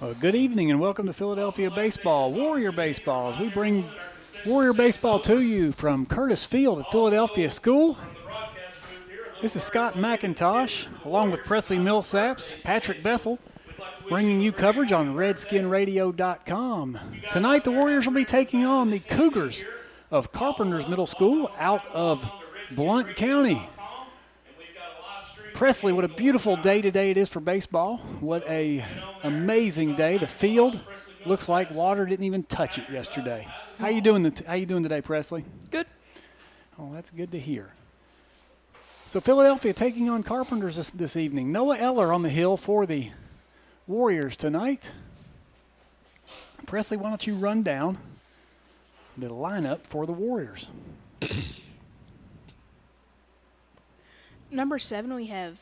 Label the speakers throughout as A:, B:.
A: Well, good evening and welcome to Philadelphia Baseball, Warrior Baseball, as we bring Warrior Baseball to you from Curtis Field at Philadelphia School. This is Scott McIntosh, along with Presley Millsaps, Patrick Bethel, bringing you coverage on RedskinRadio.com. Tonight, the Warriors will be taking on the Cougars of Carpenters Middle School out of Blount County. Presley, what a beautiful day today it is for baseball. What a amazing day. The field looks like water didn't even touch it yesterday. How you doing today, Presley?
B: Good.
A: Oh, that's good to hear. So Philadelphia taking on Carpenters this evening. Noah Eller on the hill for the Warriors tonight. Presley, why don't you run down the lineup for the Warriors?
B: Number 7, we have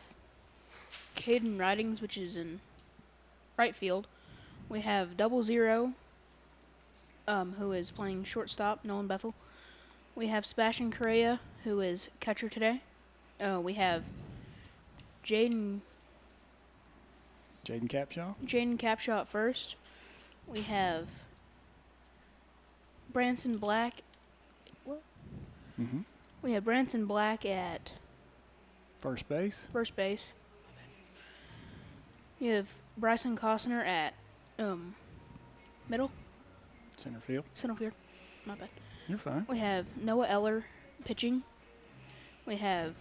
B: Caden Ridings, which is in right field. We have 00, who is playing shortstop, Nolan Bethel. We have Sebastian Correa, who is catcher today. We have Jaden Capshaw at first. We have Branson Black. What?
A: Mm-hmm.
B: We have Branson Black at
A: First base.
B: You have Bryson Costner at middle.
A: Center field.
B: My bad.
A: You're fine.
B: We have Noah Eller pitching. We have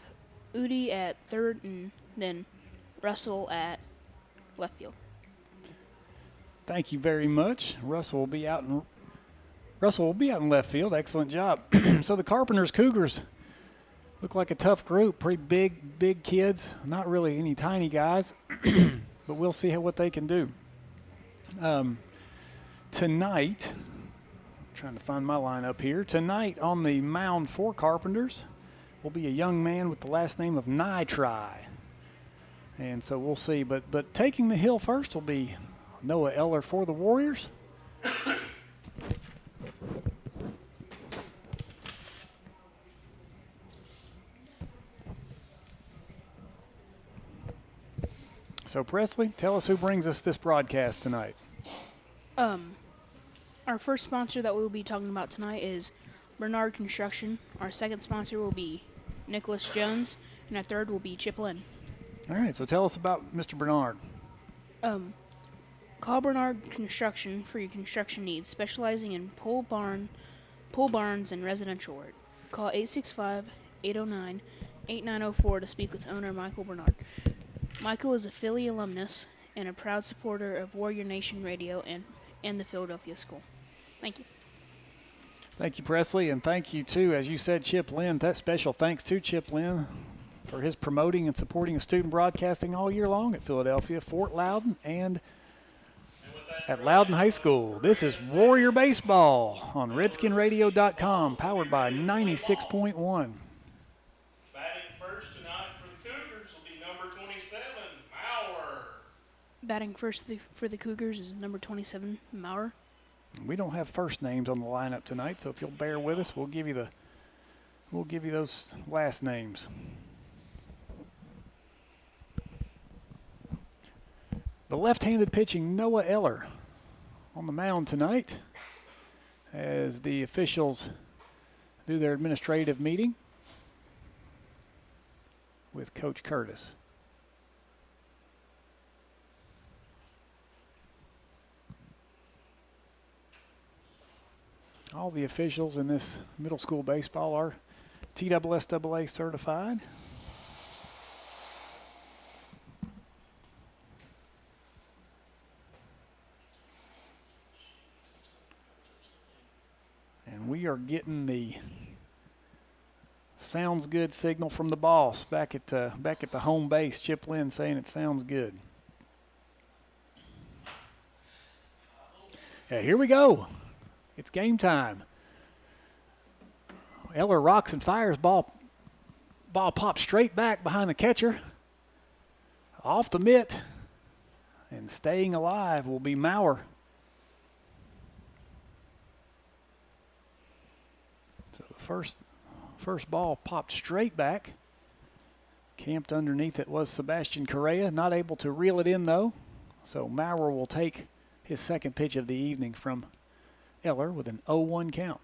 B: Udi at third, and then Russell at left field.
A: Thank you very much. Russell will be out in left field. Excellent job. So the Carpenters Cougars look like a tough group. Pretty big kids. Not really any tiny guys, but we'll see what they can do. Tonight, I'm trying to find my lineup here. Tonight on the mound for Carpenters will be a young man with the last name of Nitri. And so we'll see. But taking the hill first will be Noah Eller for the Warriors. So, Presley, tell us who brings us this broadcast tonight.
B: Our first sponsor that we'll be talking about tonight is Bernard Construction. Our second sponsor will be Nicholas Jones, and our third will be Chip Lynn.
A: All right, so tell us about Mr. Bernard.
B: Call Bernard Construction for your construction needs, specializing in pole barns, and residential work. Call 865-809-8904 to speak with owner Michael Bernard. Michael is a Philly alumnus and a proud supporter of Warrior Nation Radio and the Philadelphia School. Thank you.
A: Thank you, Presley, and thank you, too, as you said, Chip Lynn. That special thanks to Chip Lynn for his promoting and supporting of student broadcasting all year long at Philadelphia, Fort Loudoun, and at Loudoun High School. This is Warrior Baseball on RedskinRadio.com, powered by 96.1.
B: Batting first for the Cougars is number 27, Maurer.
A: We don't have first names on the lineup tonight, so if you'll bear with us, we'll give you those last names. The left-handed pitching Noah Eller on the mound tonight as the officials do their administrative meeting with Coach Curtis. All the officials in this middle school baseball are TSSAA certified. And we are getting the sounds good signal from the boss back at the home base, Chip Lynn, saying it sounds good. Yeah, here we go. It's game time. Eller rocks and fires. Ball pops straight back behind the catcher. Off the mitt. And staying alive will be Maurer. So the first ball popped straight back. Camped underneath it was Sebastian Correa. Not able to reel it in, though. So Maurer will take his second pitch of the evening from Eller with an 0-1 count.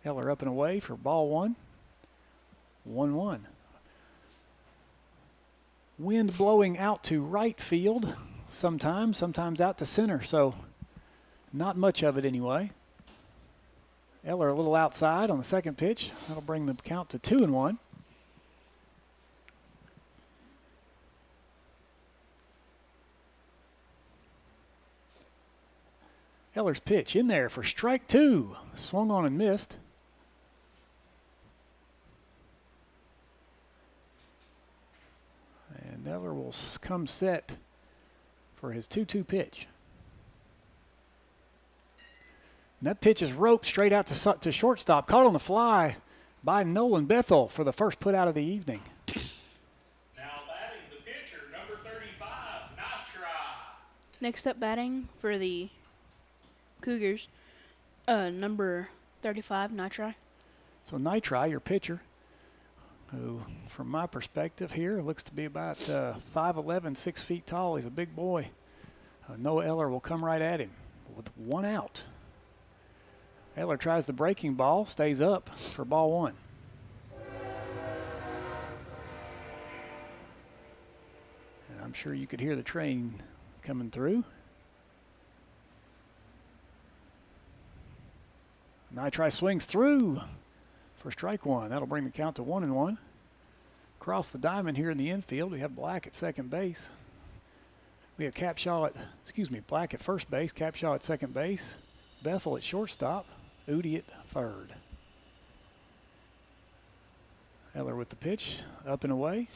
A: Eller up and away for ball one. 1-1. Wind blowing out to right field sometimes out to center, so not much of it anyway. Eller a little outside on the second pitch. That'll bring the count to 2-1. Eller's pitch in there for strike two. Swung on and missed. And Eller will come set for his 2-2 pitch. And that pitch is roped straight out to shortstop. Caught on the fly by Nolan Bethel for the first put out of the evening.
C: Now batting the pitcher, number 35, Natra.
B: Next up batting for the Cougars, number 35, Nitri.
A: So Nitri, your pitcher, who from my perspective here looks to be about 5'11", 6 feet tall. He's a big boy. Noah Eller will come right at him with one out. Eller tries the breaking ball, stays up for ball one. And I'm sure you could hear the train coming through. Nitri swings through for strike one. That'll bring the count to 1-1. Across the diamond here in the infield, we have Black at second base. We have Black at first base, Capshaw at second base, Bethel at shortstop, Udi at third. Eller with the pitch, up and away.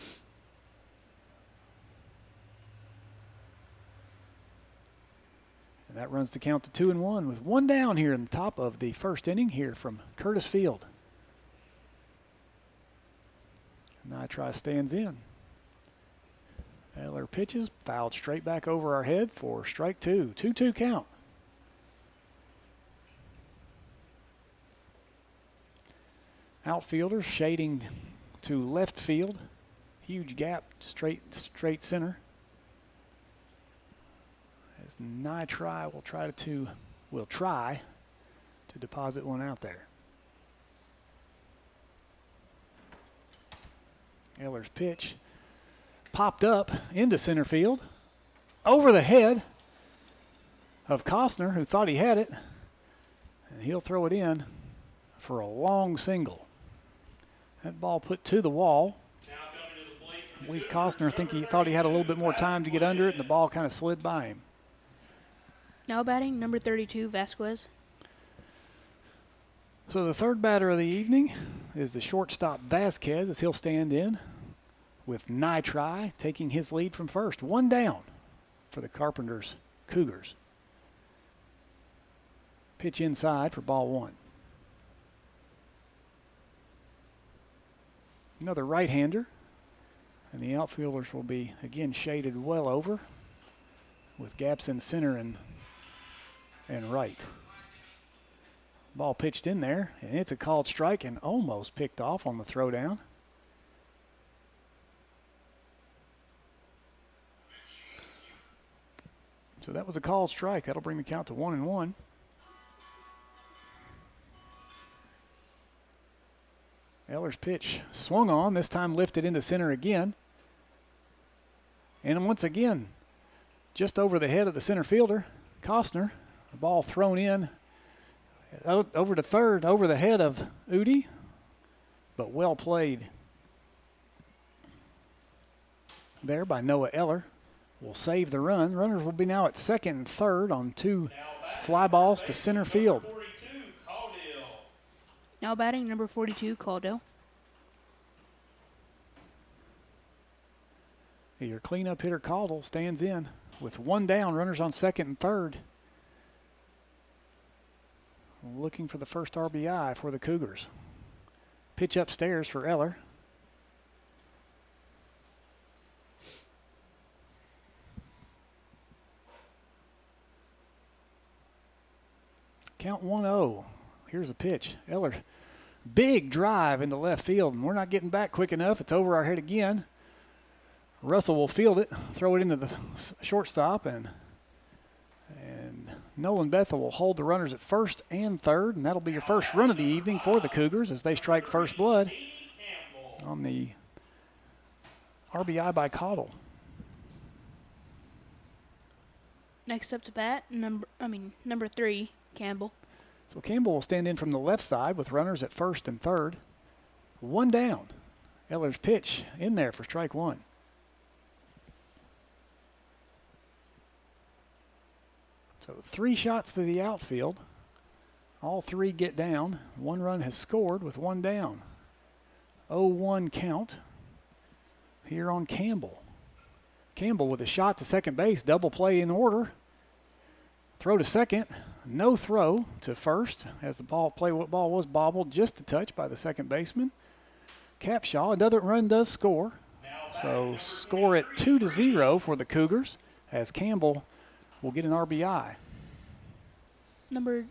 A: And that runs the count to 2-1 with one down here in the top of the first inning here from Curtis Field. Nitri stands in. Eller pitches, fouled straight back over our head for strike two. 2-2 count. Outfielders shading to left field. Huge gap, straight center. As Nitri will try to deposit one out there. Eller's pitch popped up into center field over the head of Costner, who thought he had it, and he'll throw it in for a long single. That ball put to the wall. I believe Costner thought he had a little bit more time to get under it, and the ball kind of slid by him.
B: Now batting number 32, Vasquez.
A: So the third batter of the evening is the shortstop Vasquez, as he'll stand in with Nitri taking his lead from first. One down for the Carpenters Cougars. Pitch inside for ball one. Another right-hander, and the outfielders will be again shaded well over with gaps in center and right. Ball pitched in there, and it's a called strike and almost picked off on the throwdown. So that was a called strike. That'll bring the count to 1-1. Eller's pitch swung on, this time lifted into center again. And once again, just over the head of the center fielder, Costner. The ball thrown in over to third, over the head of Udi, but well played there by Noah Eller. Will save the run. Runners will be now at second and third on two fly balls to center field.
B: Now batting number 42, Caldwell.
A: Your cleanup hitter Caldwell stands in with one down, runners on second and third. Looking for the first RBI for the Cougars. Pitch upstairs for Eller. Count 1-0. Here's a pitch. Eller, big drive into left field, and we're not getting back quick enough. It's over our head again. Russell will field it, throw it into the shortstop, and Nolan Bethel will hold the runners at first and third, and that'll be your first run of the evening for the Cougars as they strike first blood on the RBI by Cottle.
B: Next up to bat, number 3, Campbell.
A: So Campbell will stand in from the left side with runners at first and third. One down. Eller's pitch in there for strike one. So 3 shots to the outfield. All 3 get down. 1 run has scored with 1 down. 0-1 count here on Campbell. Campbell with a shot to second base. Double play in order. Throw to second. No throw to first as the ball was bobbled just a touch by the second baseman. Capshaw, another run does score. So score at 2-0 for the Cougars as Campbell will get an RBI.
B: Number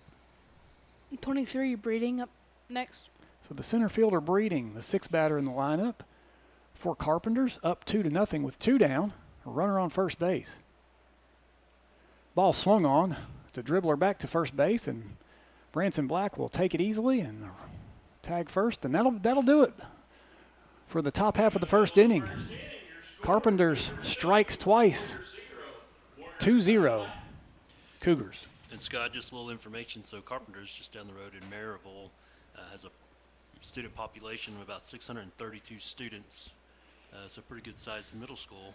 B: 23, Breeding, up next.
A: So the center fielder Breeding, the 6th batter in the lineup for Carpenters, up 2-0 with 2 down. A runner on first base. Ball swung on. It's a dribbler back to first base, and Branson Black will take it easily and tag first, and that'll do it for the top half of the first inning. Carpenters strikes twice. 2-0 Cougars.
D: And Scott, just a little information. So Carpenters, just down the road in Maryville, has a student population of about 632 students. So pretty good sized middle school.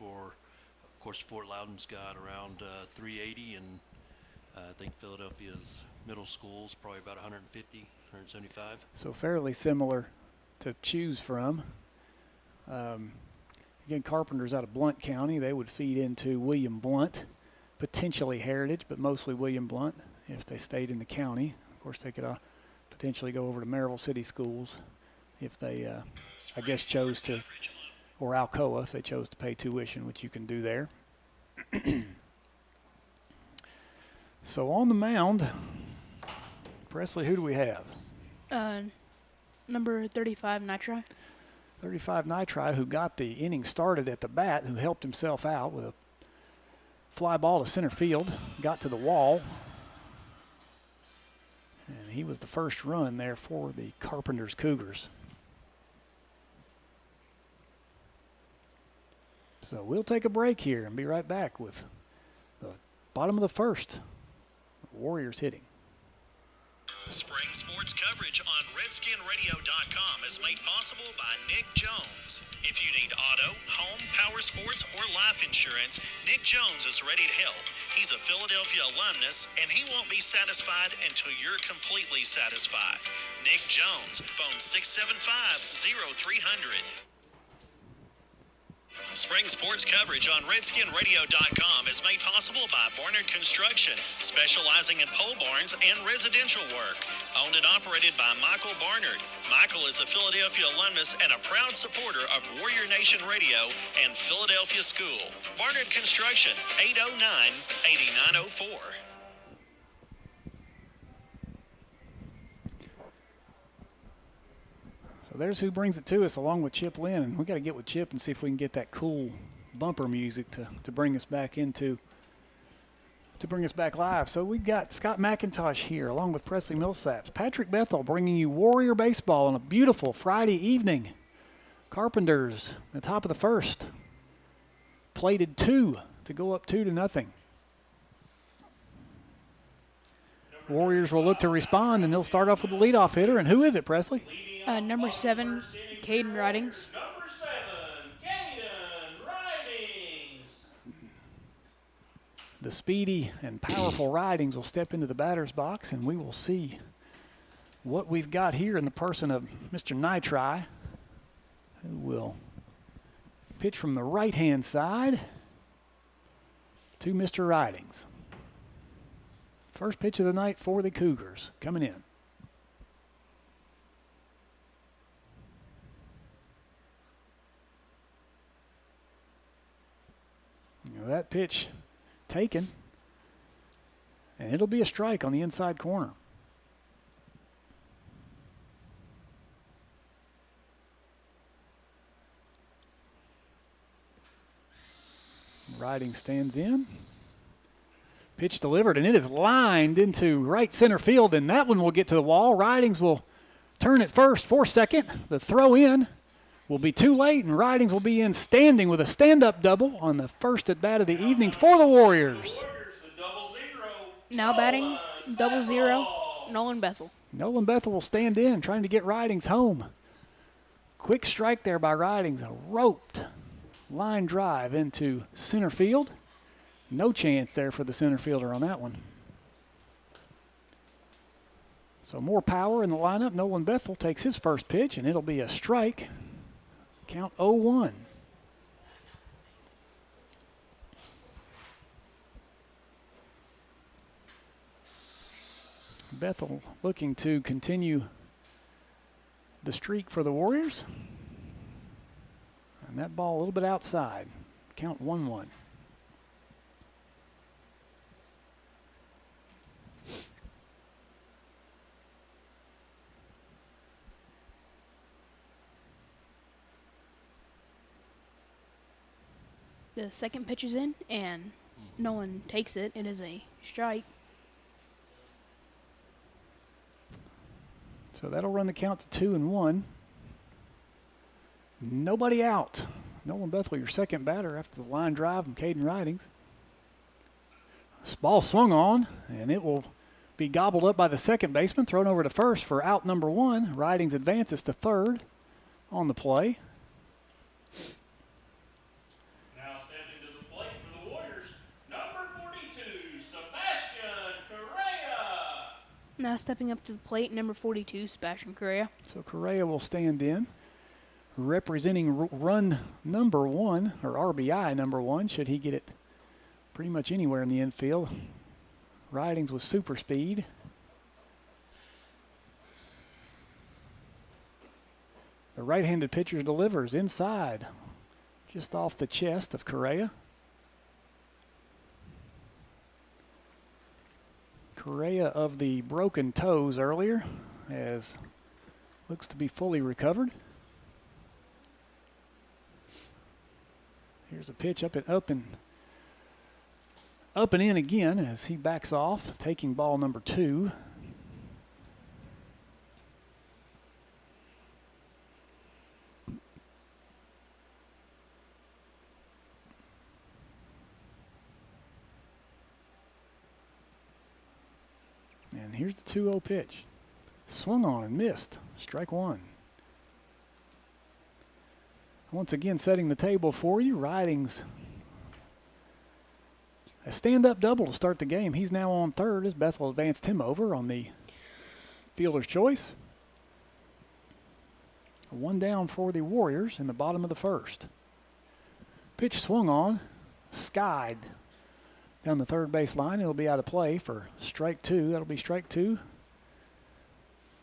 D: Of course, Fort Loudoun's got around 380, and I think Philadelphia's middle school is probably about 150, 175.
A: So fairly similar to choose from. Again, Carpenters out of Blount County. They would feed into William Blount, potentially Heritage, but mostly William Blount if they stayed in the county. Of course, they could potentially go over to Maryville City Schools if they, I guess, chose to, or Alcoa if they chose to pay tuition, which you can do there. So on the mound, Presley, who do we have?
B: Number 35, Nitri.
A: 35 Nitri, who got the inning started at the bat, who helped himself out with a fly ball to center field, got to the wall, and he was the first run there for the Carpenters Cougars. So we'll take a break here and be right back with the bottom of the first. Warriors hitting.
E: Spring sports coverage on RedskinRadio.com is made possible by Nick Jones. If you need auto, home, power sports, or life insurance, Nick Jones is ready to help. He's a Philadelphia alumnus, and he won't be satisfied until you're completely satisfied. Nick Jones, phone 675-0300. Spring sports coverage on RedskinRadio.com is made possible by Barnard Construction, specializing in pole barns and residential work. Owned and operated by Michael Barnard. Michael is a Philadelphia alumnus and a proud supporter of Warrior Nation Radio and Philadelphia School. Barnard Construction, 809-8904.
A: So there's who brings it to us along with Chip Lynn. And we got to get with Chip and see if we can get that cool bumper music to bring us back live. So we've got Scott McIntosh here along with Presley Millsaps. Patrick Bethel bringing you Warrior Baseball on a beautiful Friday evening. Carpenters, the top of the first, plated 2 to go up 2-0. Warriors will look to respond, and they'll start off with the leadoff hitter. And who is it, Presley?
B: Number 7, Caden Ridings.
C: Number 7, Caden Ridings.
A: The speedy and powerful Ridings will step into the batter's box, and we will see what we've got here in the person of Mr. Nitri, who will pitch from the right-hand side to Mr. Ridings. First pitch of the night for the Cougars coming in. That pitch taken, and it'll be a strike on the inside corner. Riding stands in. Pitch delivered, and it is lined into right center field, and that one will get to the wall. Ridings will turn at first for second. The throw in will be too late, and Ridings will be in standing with a stand-up double on the first at bat of the evening for the Warriors.
B: Now batting, 0-0, Nolan Bethel.
A: Nolan Bethel will stand in, trying to get Ridings home. Quick strike there by Ridings, a roped line drive into center field. No chance there for the center fielder on that one. So more power in the lineup. Nolan Bethel takes his first pitch, and it'll be a strike. Count 0-1. Bethel looking to continue the streak for the Warriors. And that ball a little bit outside. Count 1-1.
B: The second pitch is in, and Nolan takes it. It is a strike.
A: So that'll run the count to 2-1. Nobody out. Nolan Bethel, your second batter after the line drive from Caden Ridings. This ball swung on, and it will be gobbled up by the second baseman, thrown over to first for out number 1. Ridings advances to third on the play.
C: Now stepping to the plate for the Warriors, number 42, Sebastian Correa.
B: Now stepping up to the plate, number 42, Sebastian Correa.
A: So Correa will stand in, representing run number 1, or RBI number 1, should he get it pretty much anywhere in the infield. Ridings with super speed. The right-handed pitcher delivers inside, just off the chest of Correa. Correa of the broken toes earlier, as looks to be fully recovered. Here's a pitch up and in again as he backs off, taking ball number 2. And here's the 2-0 pitch. Swung on and missed. Strike 1. Once again, setting the table for you. Ridings a stand-up double to start the game. He's now on third as Bethel advanced him over on the fielder's choice. 1 down for the Warriors in the bottom of the first. Pitch swung on, skied down the third base line. It'll be out of play for strike 2. That'll be strike 2.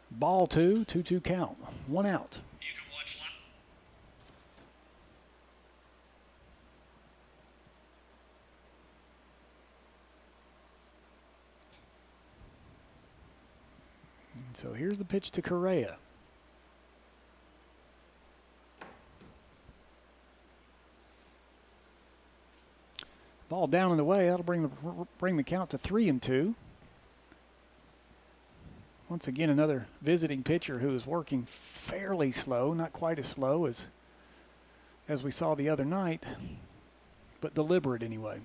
A: Ball 2, 2-2 count. 1 out.
E: You can watch live.
A: So here's the pitch to Correa. Ball down and away. That'll bring the count to 3-2. Once again, another visiting pitcher who is working fairly slow, not quite as slow as we saw the other night, but deliberate anyway.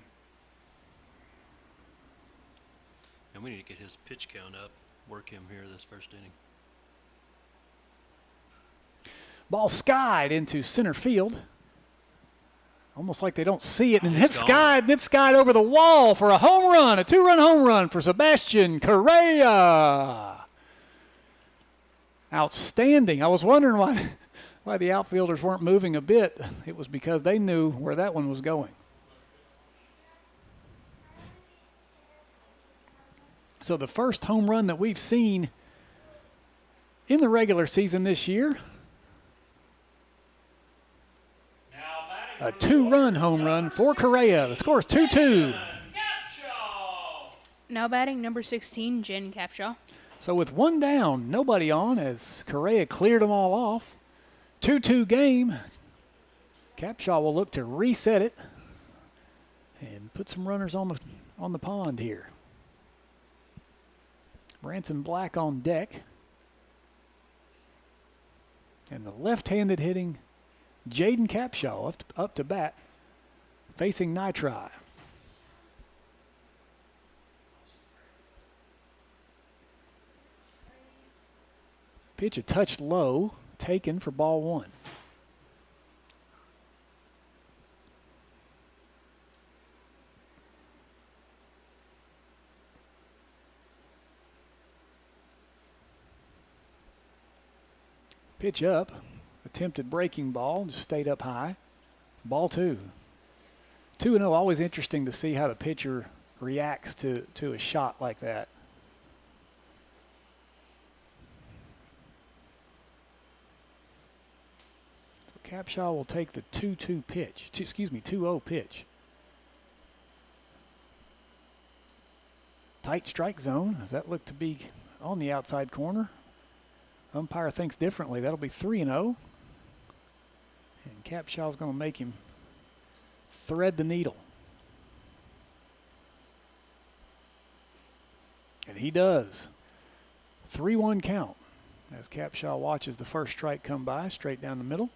D: And we need to get his pitch count up. Work him here this first inning.
A: Ball skied into center field. Almost like they don't see it, and
D: It's
A: it's skied over the wall for a home run, a 2-run home run for Sebastian Correa. Outstanding. I was wondering why the outfielders weren't moving a bit. It was because they knew where that one was going. So the first home run that we've seen in the regular season this year, a 2-run home run for Correa. The score is 2-2.
B: Now batting, number 16, Jen Capshaw.
A: So with 1 down, nobody on as Correa cleared them all off. 2-2 game. Capshaw will look to reset it and put some runners on the pond here. Branson Black on deck. And the left-handed hitting Jaden Capshaw up to bat, facing Nitri. Pitch a touch low, taken for ball one. Pitch up, attempted breaking ball, just stayed up high. Ball two. 2-0, always interesting to see how the pitcher reacts to a shot like that. So Capshaw will take the 2-2 pitch, 2-0 pitch. Tight strike zone. Does that look to be on the outside corner? Umpire thinks differently. That'll be 3-0. And Capshaw's going to make him thread the needle. And he does. 3-1 count as Capshaw watches the first strike come by straight down the middle.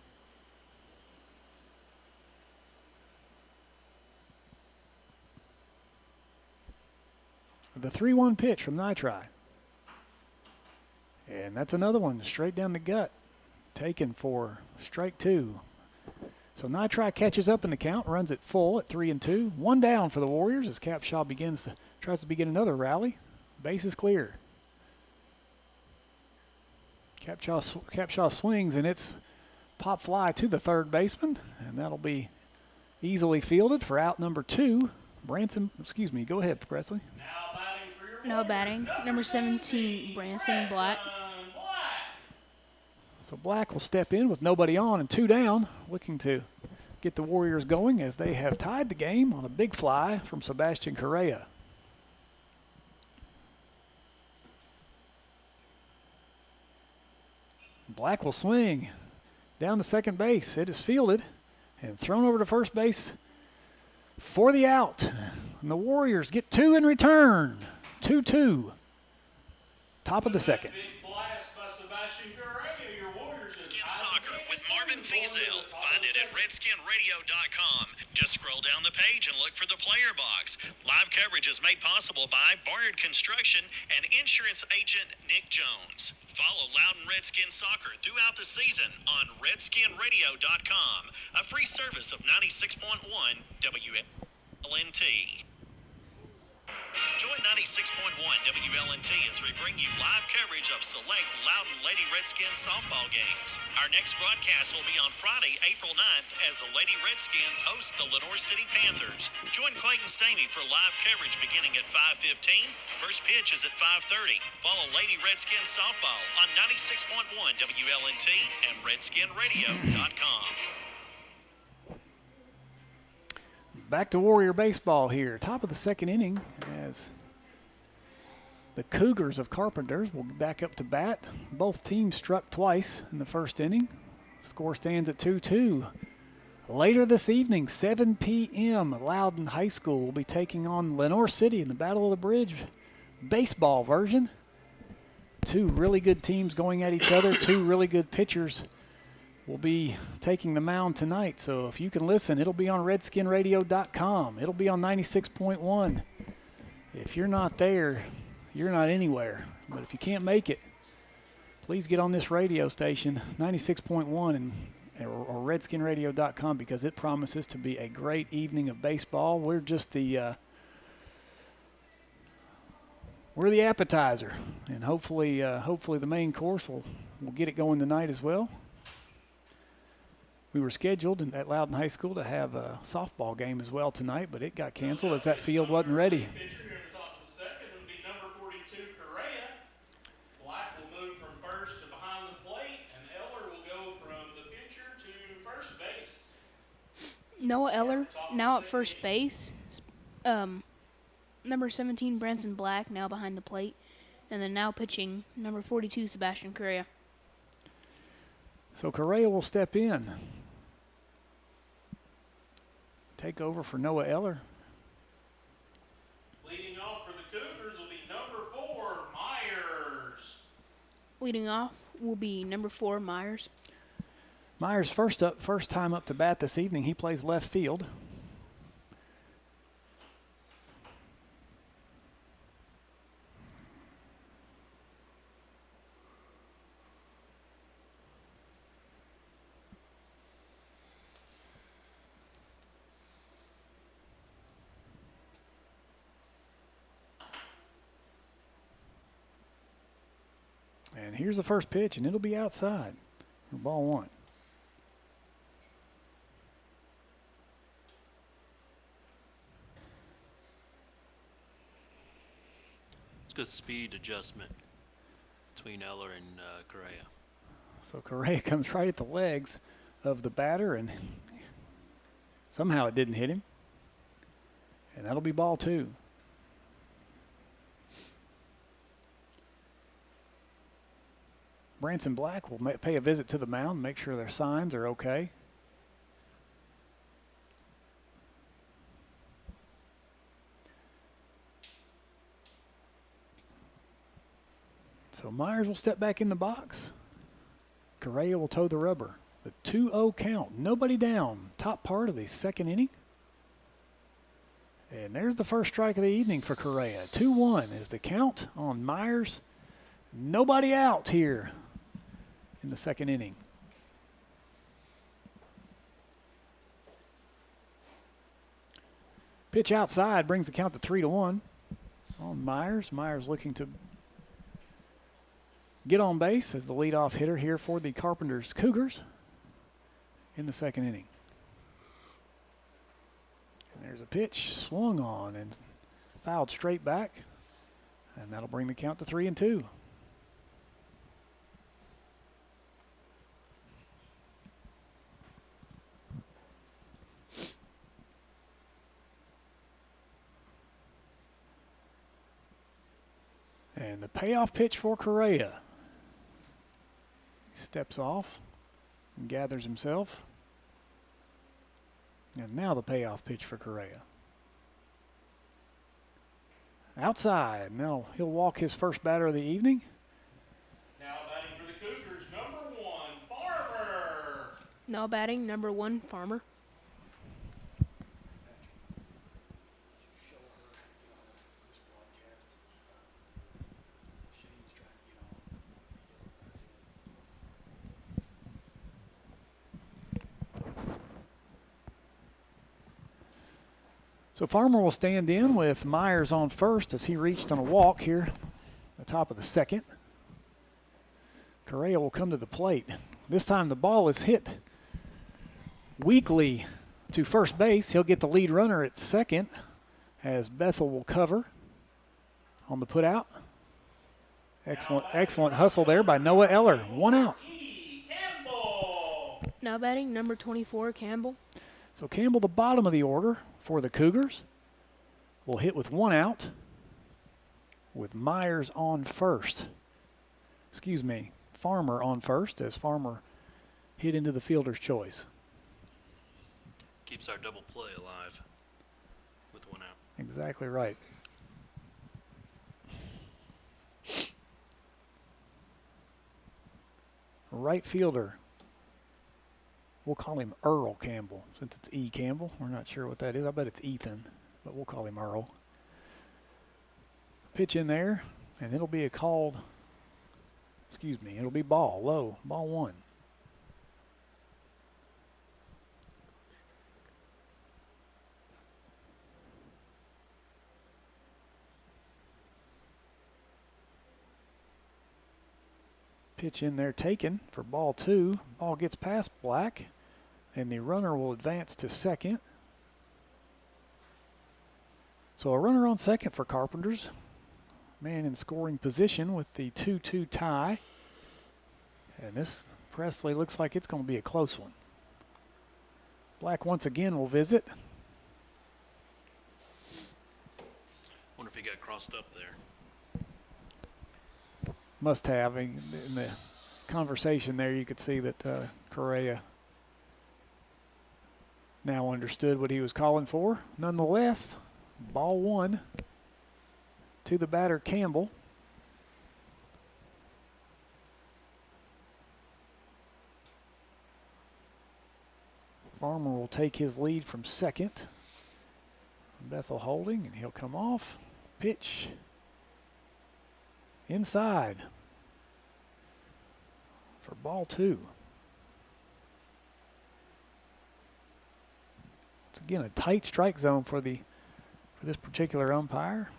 A: The 3-1 pitch from Nitri. And that's another one straight down the gut, taken for strike two. So Nitri catches up in the count, runs it full at 3-2. One down for the Warriors as Capshaw tries to begin another rally. Base is clear. Capshaw swings, and it's pop fly to the third baseman, and that'll be easily fielded for out number two. Go ahead, Presley.
B: Now batting, number 17, Branson Black.
A: So Black will step in with nobody on and two down, looking to get the Warriors going as they have tied the game on a big fly from Sebastian Correa. Black will swing down to second base. It is fielded and thrown over to first base for the out. And the Warriors get two in return. 2-2. Top of the second.
E: Redskin Soccer with Marvin Fiesel. Find it at redskinradio.com. Just scroll down the page and look for the player box. Live coverage is made possible by Barnard Construction and insurance agent Nick Jones. Follow Loudon Redskin Soccer throughout the season on redskinradio.com, a free service of 96.1 WLNT. Join 96.1 WLNT as we bring you live coverage of select Loudon Lady Redskins softball games. Our next broadcast will be on Friday, April 9th, as the Lady Redskins host the Lenoir City Panthers. Join Clayton Stamey for live coverage beginning at 5:15. First pitch is at 5:30. Follow Lady Redskins softball on 96.1 WLNT and redskinradio.com.
A: Back to Warrior baseball here. Top of the second inning as the Cougars of Carpenters will be back up to bat. Both teams struck twice in the first inning. Score stands at 2-2. Later this evening, 7 p.m., Loudon High School will be taking on Lenoir City in the Battle of the Bridge baseball version. Two really good teams going at each other. Two really good pitchers will be taking the mound tonight. So if you can listen, it'll be on redskinradio.com. It'll be on 96.1. If you're not there, you're not anywhere. But if you can't make it, please get on this radio station, 96.1 or redskinradio.com, because it promises to be a great evening of baseball. We're just the appetizer, and hopefully the main course will get it going tonight as well. We were scheduled at Loudon High School to have a softball game as well tonight, but it got canceled as that field wasn't ready.
C: Pitcher here at the top of the second would be number 42, Correa. Black will move from first to behind the plate, and Eller will go from the pitcher to first base.
B: Noah Eller now at first base. Number 17, Branson Black, now behind the plate. And then now pitching, number 42, Sebastian Correa.
A: So Correa will step in. Take over for Noah Eller.
B: Leading off will be number 4, Myers.
A: Myers first time up to bat this evening. He plays left field. And here's the first pitch, and it'll be outside for ball 1.
D: It's good speed adjustment between Eller and Correa.
A: So Correa comes right at the legs of the batter, and somehow it didn't hit him. And that'll be ball 2. Branson Black will pay a visit to the mound, make sure their signs are okay. So Myers will step back in the box. Correa will toe the rubber. The 2-0 count, nobody down, top part of the second inning. And there's the first strike of the evening for Correa. 2-1 is the count on Myers. Nobody out here in the second inning. Pitch outside brings the count to 3-1 on Myers. Myers looking to get on base as the leadoff hitter here for the Carpenters Cougars in the second inning. And there's a pitch swung on and fouled straight back, and that'll bring the count to 3-2. And the payoff pitch for Correa. He steps off and gathers himself. And now the payoff pitch for Correa. Outside. Now he'll walk his first batter of the evening.
C: Now batting for the Cougars, number 1, Farmer.
B: Now batting number 1, Farmer.
A: So Farmer will stand in with Myers on first as he reached on a walk here, the top of the second. Correa will come to the plate. This time the ball is hit weakly to first base. He'll get the lead runner at second as Bethel will cover on the putout. Excellent hustle there by Noah Eller. 1 out.
B: Now batting number 24, Campbell.
A: So Campbell, the bottom of the order for the Cougars, will hit with 1 out with Myers on first. Excuse me, Farmer on first as Farmer hit into the fielder's choice.
D: Keeps our double play alive with 1 out.
A: Exactly right. Right fielder. We'll call him Earl Campbell since it's E. Campbell. We're not sure what that is. I bet it's Ethan, but we'll call him Earl. Pitch in there, and it'll be it'll be ball low, ball 1. Pitch in there taken for ball 2. Ball gets past Black, and the runner will advance to second. So a runner on second for Carpenters. Man in scoring position with the 2-2 tie. And this Presley looks like it's going to be a close one. Black once again will visit.
D: Wonder if he got crossed up there.
A: Must have. In the conversation there, you could see that Correa now understood what he was calling for. Nonetheless, ball 1 to the batter, Campbell. Farmer will take his lead from second. Bethel holding, and he'll come off. Pitch. Inside. For ball 2. It's again a tight strike zone for this particular umpire.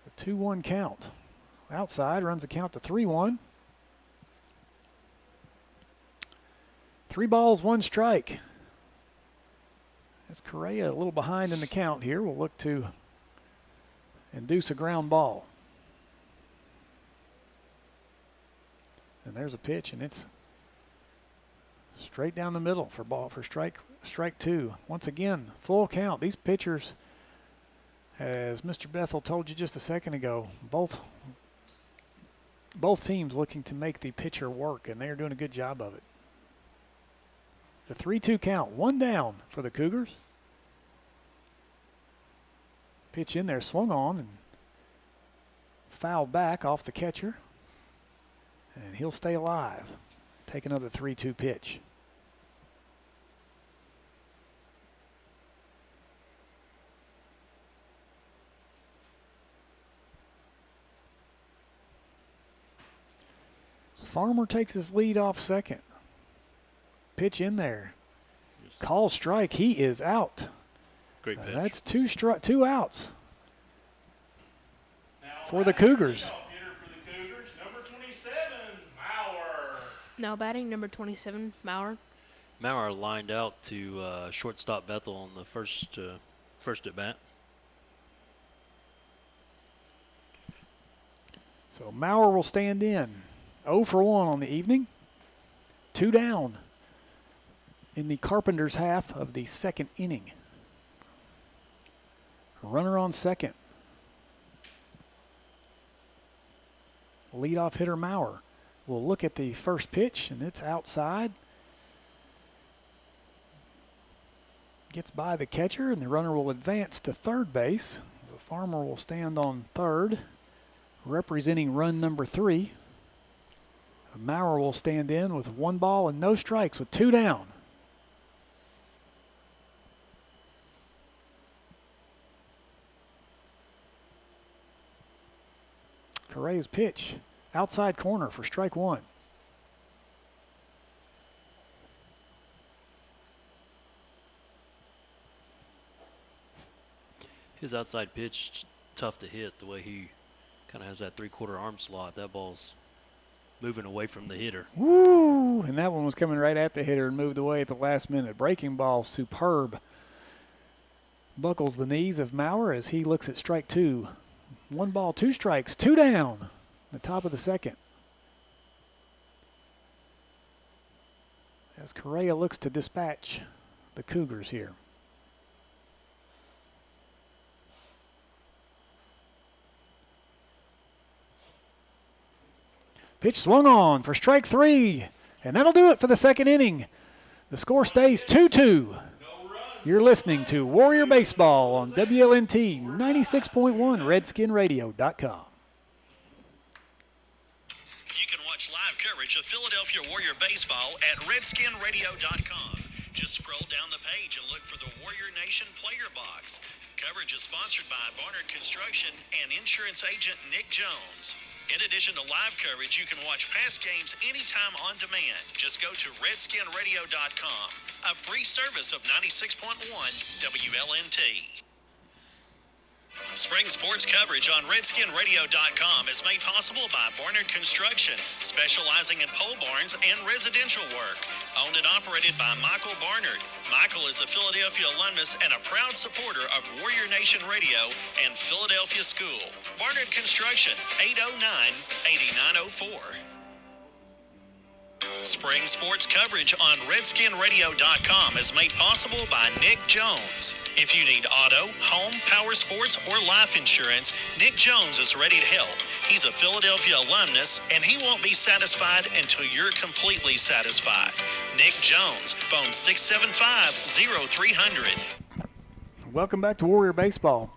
A: A 2-1 count. Outside runs the count to 3-1. 3 balls, 1 strike. As Correa a little behind in the count here, will look to induce a ground ball. And there's a pitch, and it's straight down the middle for strike 2. Once again, full count. These pitchers, as Mr. Bethel told you just a second ago, both teams looking to make the pitcher work, and they are doing a good job of it. The 3-2 count, 1 down for the Cougars. Pitch in there, swung on and fouled back off the catcher. And he'll stay alive. Take another 3-2 pitch. Farmer takes his lead off second. Pitch in there. Call strike. He is out.
F: Great pitch.
A: That's 2 outs for the Cougars.
B: Now batting number 27, Maurer.
D: Maurer lined out to shortstop Bethel on the first at bat.
A: So Maurer will stand in. 0 for 1 on the evening. 2 down in the Carpenters half of the second inning. Runner on second. Leadoff hitter Maurer will look at the first pitch, and it's outside. Gets by the catcher, and the runner will advance to third base. The Farmer will stand on third, representing run number 3. Maurer will stand in with 1 ball and no strikes with 2 down. Correa's pitch, outside corner for strike 1.
D: His outside pitch, tough to hit the way he kind of has that 3/4 arm slot. That ball's moving away from the hitter.
A: Woo! And that one was coming right at the hitter and moved away at the last minute. Breaking ball, superb. Buckles the knees of Maurer as he looks at strike 2. 1 ball, 2 strikes, 2 down. The top of the second. As Correa looks to dispatch the Cougars here. Pitch swung on for strike 3, and that'll do it for the second inning. The score stays 2-2. You're listening to Warrior Baseball on WLNT 96.1 RedSkinRadio.com.
E: You can watch live coverage of Philadelphia Warrior Baseball at RedSkinRadio.com. Just scroll down the page and look for the Warrior Nation player box. Coverage is sponsored by Barnard Construction and insurance agent Nick Jones. In addition to live coverage, you can watch past games anytime on demand. Just go to RedSkinRadio.com, a free service of 96.1 WLNT. Spring sports coverage on RedSkinRadio.com is made possible by Barnard Construction, specializing in pole barns and residential work. Owned and operated by Michael Barnard. Michael is a Philadelphia alumnus and a proud supporter of Warrior Nation Radio and Philadelphia School. Barnard Construction, 809-8904. Spring sports coverage on RedSkinRadio.com is made possible by Nick Jones. If you need auto, home, power sports, or life insurance, Nick Jones is ready to help. He's a Philadelphia alumnus, and he won't be satisfied until you're completely satisfied. Nick Jones, phone 675-0300.
A: Welcome back to Warrior Baseball.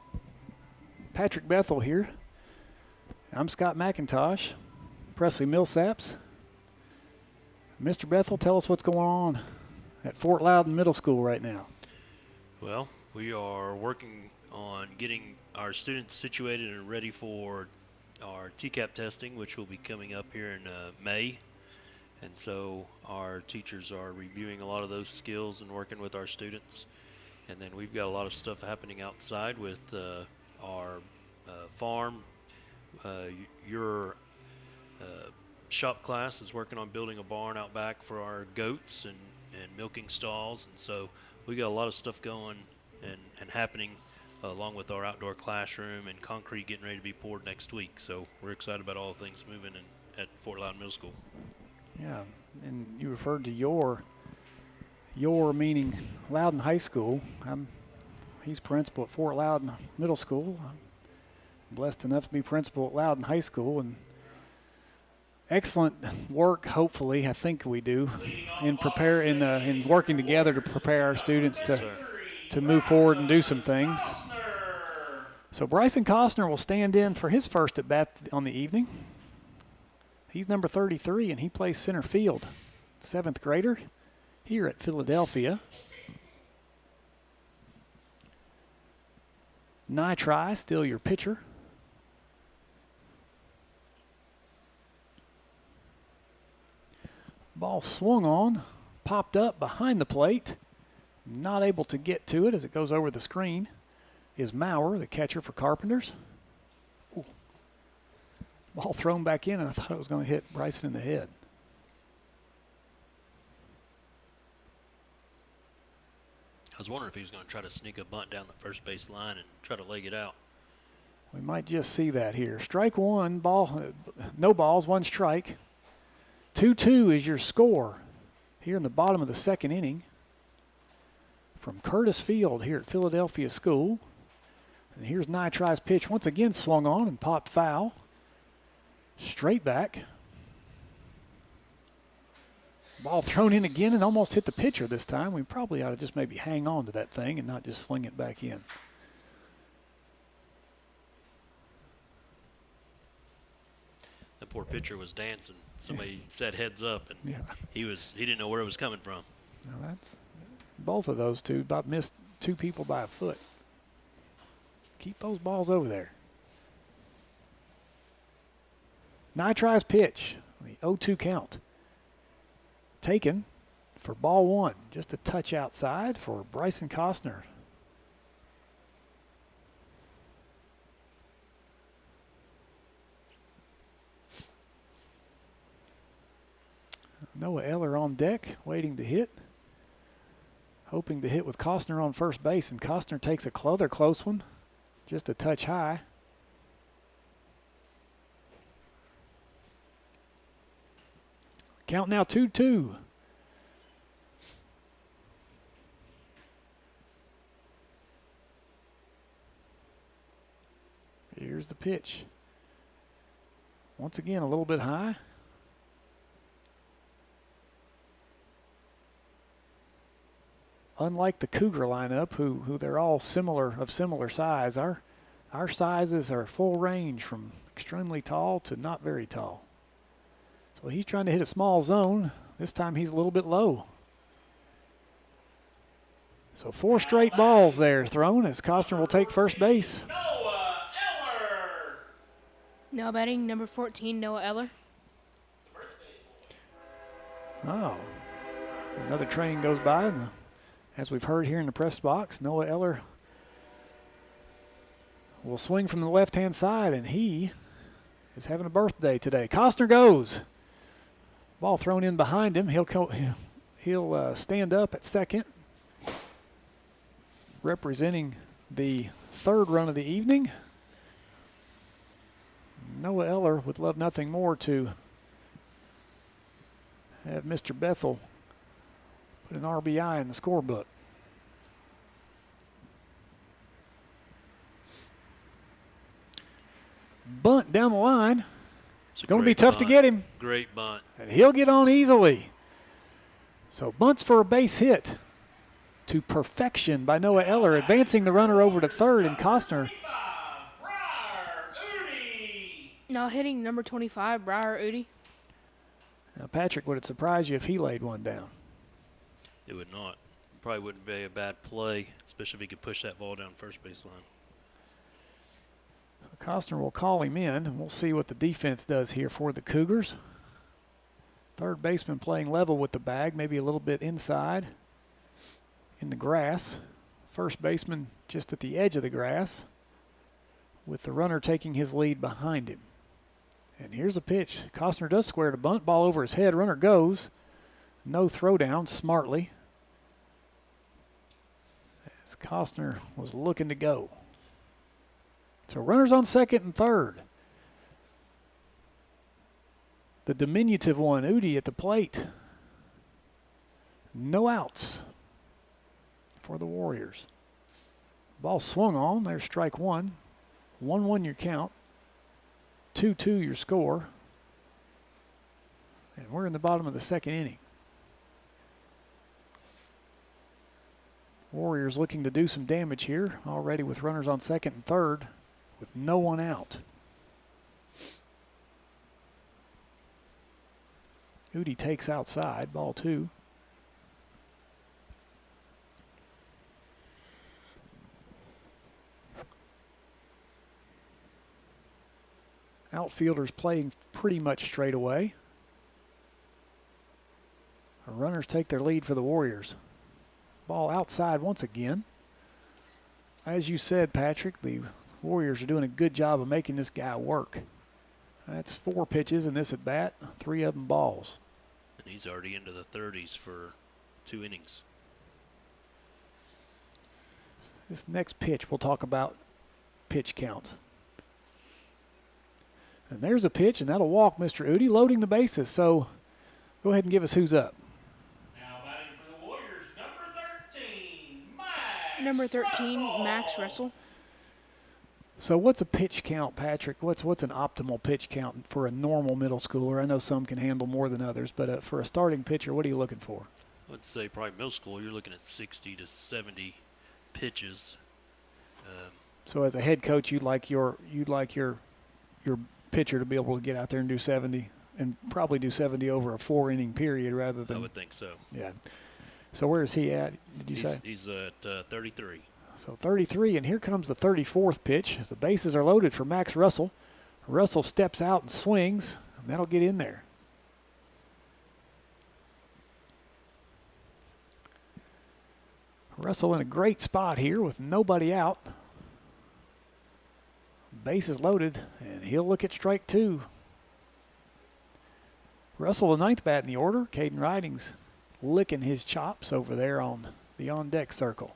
A: Patrick Bethel here. I'm Scott McIntosh. Presley Millsaps. Mr. Bethel, tell us what's going on at Fort Loudon Middle School right now?
D: Well, we are working on getting our students situated and ready for our TCAP testing, which will be coming up here in May. And so our teachers are reviewing a lot of those skills and working with our students. And then we've got a lot of stuff happening outside with our farm. Your shop class is working on building a barn out back for our goats and milking stalls. And so we got a lot of stuff going and happening along with our outdoor classroom and concrete getting ready to be poured next week. So we're excited about all the things moving at Fort Loudon Middle School.
A: Yeah, and you referred to your meaning Loudon High School. He's principal at Fort Loudon Middle School. I'm blessed enough to be principal at Loudon High School, and excellent work, hopefully, I think we do, in working together to prepare our students to move forward and do some things. So Bryson Costner will stand in for his first at bat on the evening. He's number 33, and he plays center field. 7th grader here at Philadelphia. Nitri, still your pitcher. Ball swung on, popped up behind the plate. Not able to get to it as it goes over the screen is Maurer, the catcher for Carpenters. Ooh. Ball thrown back in, and I thought it was going to hit Bryson in the head.
D: I was wondering if he was going to try to sneak a bunt down the first base line and try to leg it out.
A: We might just see that here. Strike one, no balls, 1 strike. 2-2 is your score here in the bottom of the 2nd inning from Curtis Field here at Philadelphia School. And here's Nitri's pitch, once again swung on and popped foul. Straight back. Ball thrown in again and almost hit the pitcher this time. We probably ought to just maybe hang on to that thing and not just sling it back in.
D: That poor pitcher was dancing. Somebody said heads up, and
A: Yeah.
D: he didn't know where it was coming from.
A: Now that's both of those two about missed 2 people by a foot. Keep those balls over there. Nitri's pitch, the 0-2 count. Taken for ball 1. Just a touch outside for Bryson Costner. Noah Eller on deck, waiting to hit. Hoping to hit with Costner on first base, and Costner takes another close one. Just a touch high. Count now 2-2. Here's the pitch. Once again, a little bit high. Unlike the Cougar lineup, who they're all similar size, our sizes are full range from extremely tall to not very tall. So he's trying to hit a small zone. This time he's a little bit low. So 4 straight balls there thrown as Costner will take first base.
C: Noah Eller.
B: Now batting number 14, Noah Eller.
A: Oh, another train goes by, and as we've heard here in the press box, Noah Eller will swing from the left-hand side, and he is having a birthday today. Costner goes. Ball thrown in behind him. He'll stand up at second, representing the 3rd run of the evening. Noah Eller would love nothing more to have Mr. Bethel put an RBI in the scorebook. Bunt down the line.
D: It's
A: Going to be tough to get him.
D: Great bunt.
A: And he'll get on easily. So bunts for a base hit to perfection by Noah Eller, advancing the runner over to third, and Costner.
B: Now hitting number 25, Briar Udi.
A: Now, Patrick, would it surprise you if he laid one down?
D: It would not. Probably wouldn't be a bad play, especially if he could push that ball down first baseline.
A: So Costner will call him in, and we'll see what the defense does here for the Cougars. Third baseman playing level with the bag, maybe a little bit inside in the grass. First baseman just at the edge of the grass, with the runner taking his lead behind him. And here's a pitch. Costner does square to bunt. Ball over his head. Runner goes. No throwdown smartly, as Costner was looking to go. So runners on second and third. The diminutive one, Udi, at the plate. No outs for the Warriors. Ball swung on. There's strike one. 1-1 your count. 2-2 your score. And we're in the bottom of the second inning. Warriors looking to do some damage here already with runners on second and third with no one out. Udi takes outside, ball two. Outfielders playing pretty much straight away. Our runners take their lead for the Warriors. Ball outside once again. As you said, Patrick, the Warriors are doing a good job of making this guy work. That's 4 pitches in this at bat, 3 of them balls.
D: And he's already into the 30s for 2 innings.
A: This next pitch, we'll talk about pitch count. And there's a pitch, and that'll walk Mr. Udi, loading the bases. So go ahead and give us who's up.
C: Now batting for the Warriors, number 13, Max.
B: Number 13, Max Russell.
A: So what's a pitch count, Patrick? What's an optimal pitch count for a normal middle schooler? I know some can handle more than others, but for a starting pitcher, what are you looking for?
D: I would say probably middle school, you're looking at 60 to 70 pitches.
A: So as a head coach, you'd like your pitcher to be able to get out there and do 70, and probably do 70 over a 4-inning period rather than.
D: I would think so.
A: Yeah. So where is he at? Did you say?
D: He's at 33.
A: So 33, and here comes the 34th pitch as the bases are loaded for Max Russell. Russell steps out and swings, and that'll get in there. Russell in a great spot here with nobody out. Bases loaded, and he'll look at strike 2. Russell, the 9th bat in the order. Caden Ridings licking his chops over there on the on-deck circle.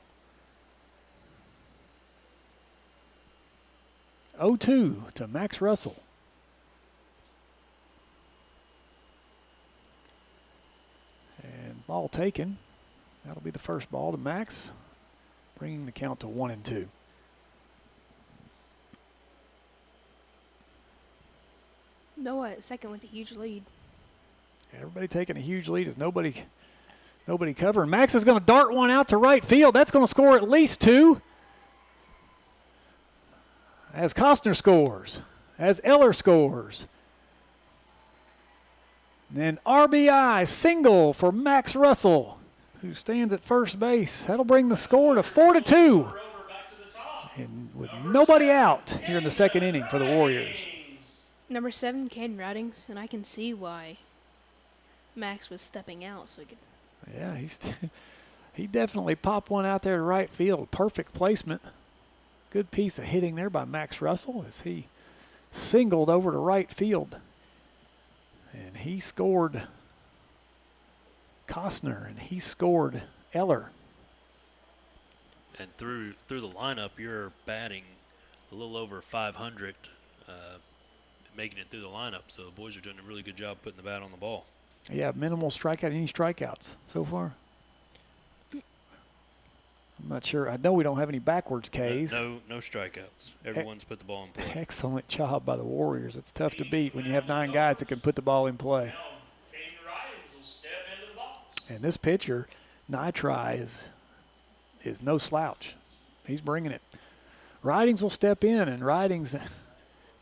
A: 0-2 to Max Russell. And ball taken. That'll be the first ball to Max, bringing the count to 1-2.
B: Noah at second with a huge lead.
A: Everybody taking a huge lead as nobody covering. Max is going to dart one out to right field. That's going to score at least 2. As Costner scores, as Eller scores. And then RBI single for Max Russell, who stands at first base. That'll bring the score to 4-2. And with nobody out here in the second inning for the Warriors.
B: Number 7, Caden Ridings, and I can see why Max was stepping out so he could.
A: Yeah, he definitely popped one out there to right field. Perfect placement. Good piece of hitting there by Max Russell as he singled over to right field. And he scored Costner, and he scored Eller.
D: And through the lineup, you're batting a little over 500, making it through the lineup. So the boys are doing a really good job putting the bat on the ball.
A: Yeah, minimal strikeout. Any strikeouts so far? I'm not sure. I know we don't have any backwards Ks.
D: No strikeouts. Everyone's put the ball in play.
A: Excellent job by the Warriors. It's tough to beat when you have 9 guys that can put the ball in play. And this pitcher, Nitri, is no slouch. He's bringing it. Ridings will step in, and Ridings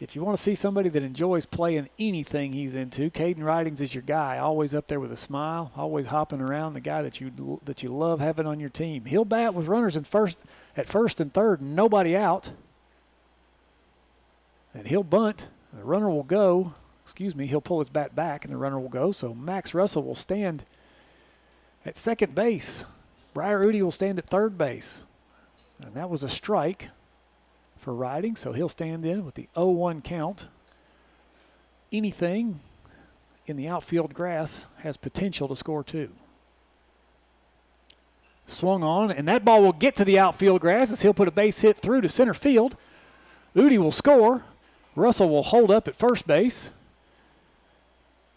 A: if you want to see somebody that enjoys playing anything he's into, Caden Ridings is your guy. Always up there with a smile, always hopping around. The guy that you love having on your team. He'll bat with runners at first and third, and nobody out. And he'll bunt. The runner will go. He'll pull his bat back, and the runner will go. So Max Russell will stand at second base. Briar Udi will stand at third base. And that was a strike for Riding, so he'll stand in with the 0-1 count. Anything in the outfield grass has potential to score 2. Swung on, and that ball will get to the outfield grass as he'll put a base hit through to center field. Udi will score. Russell will hold up at first base.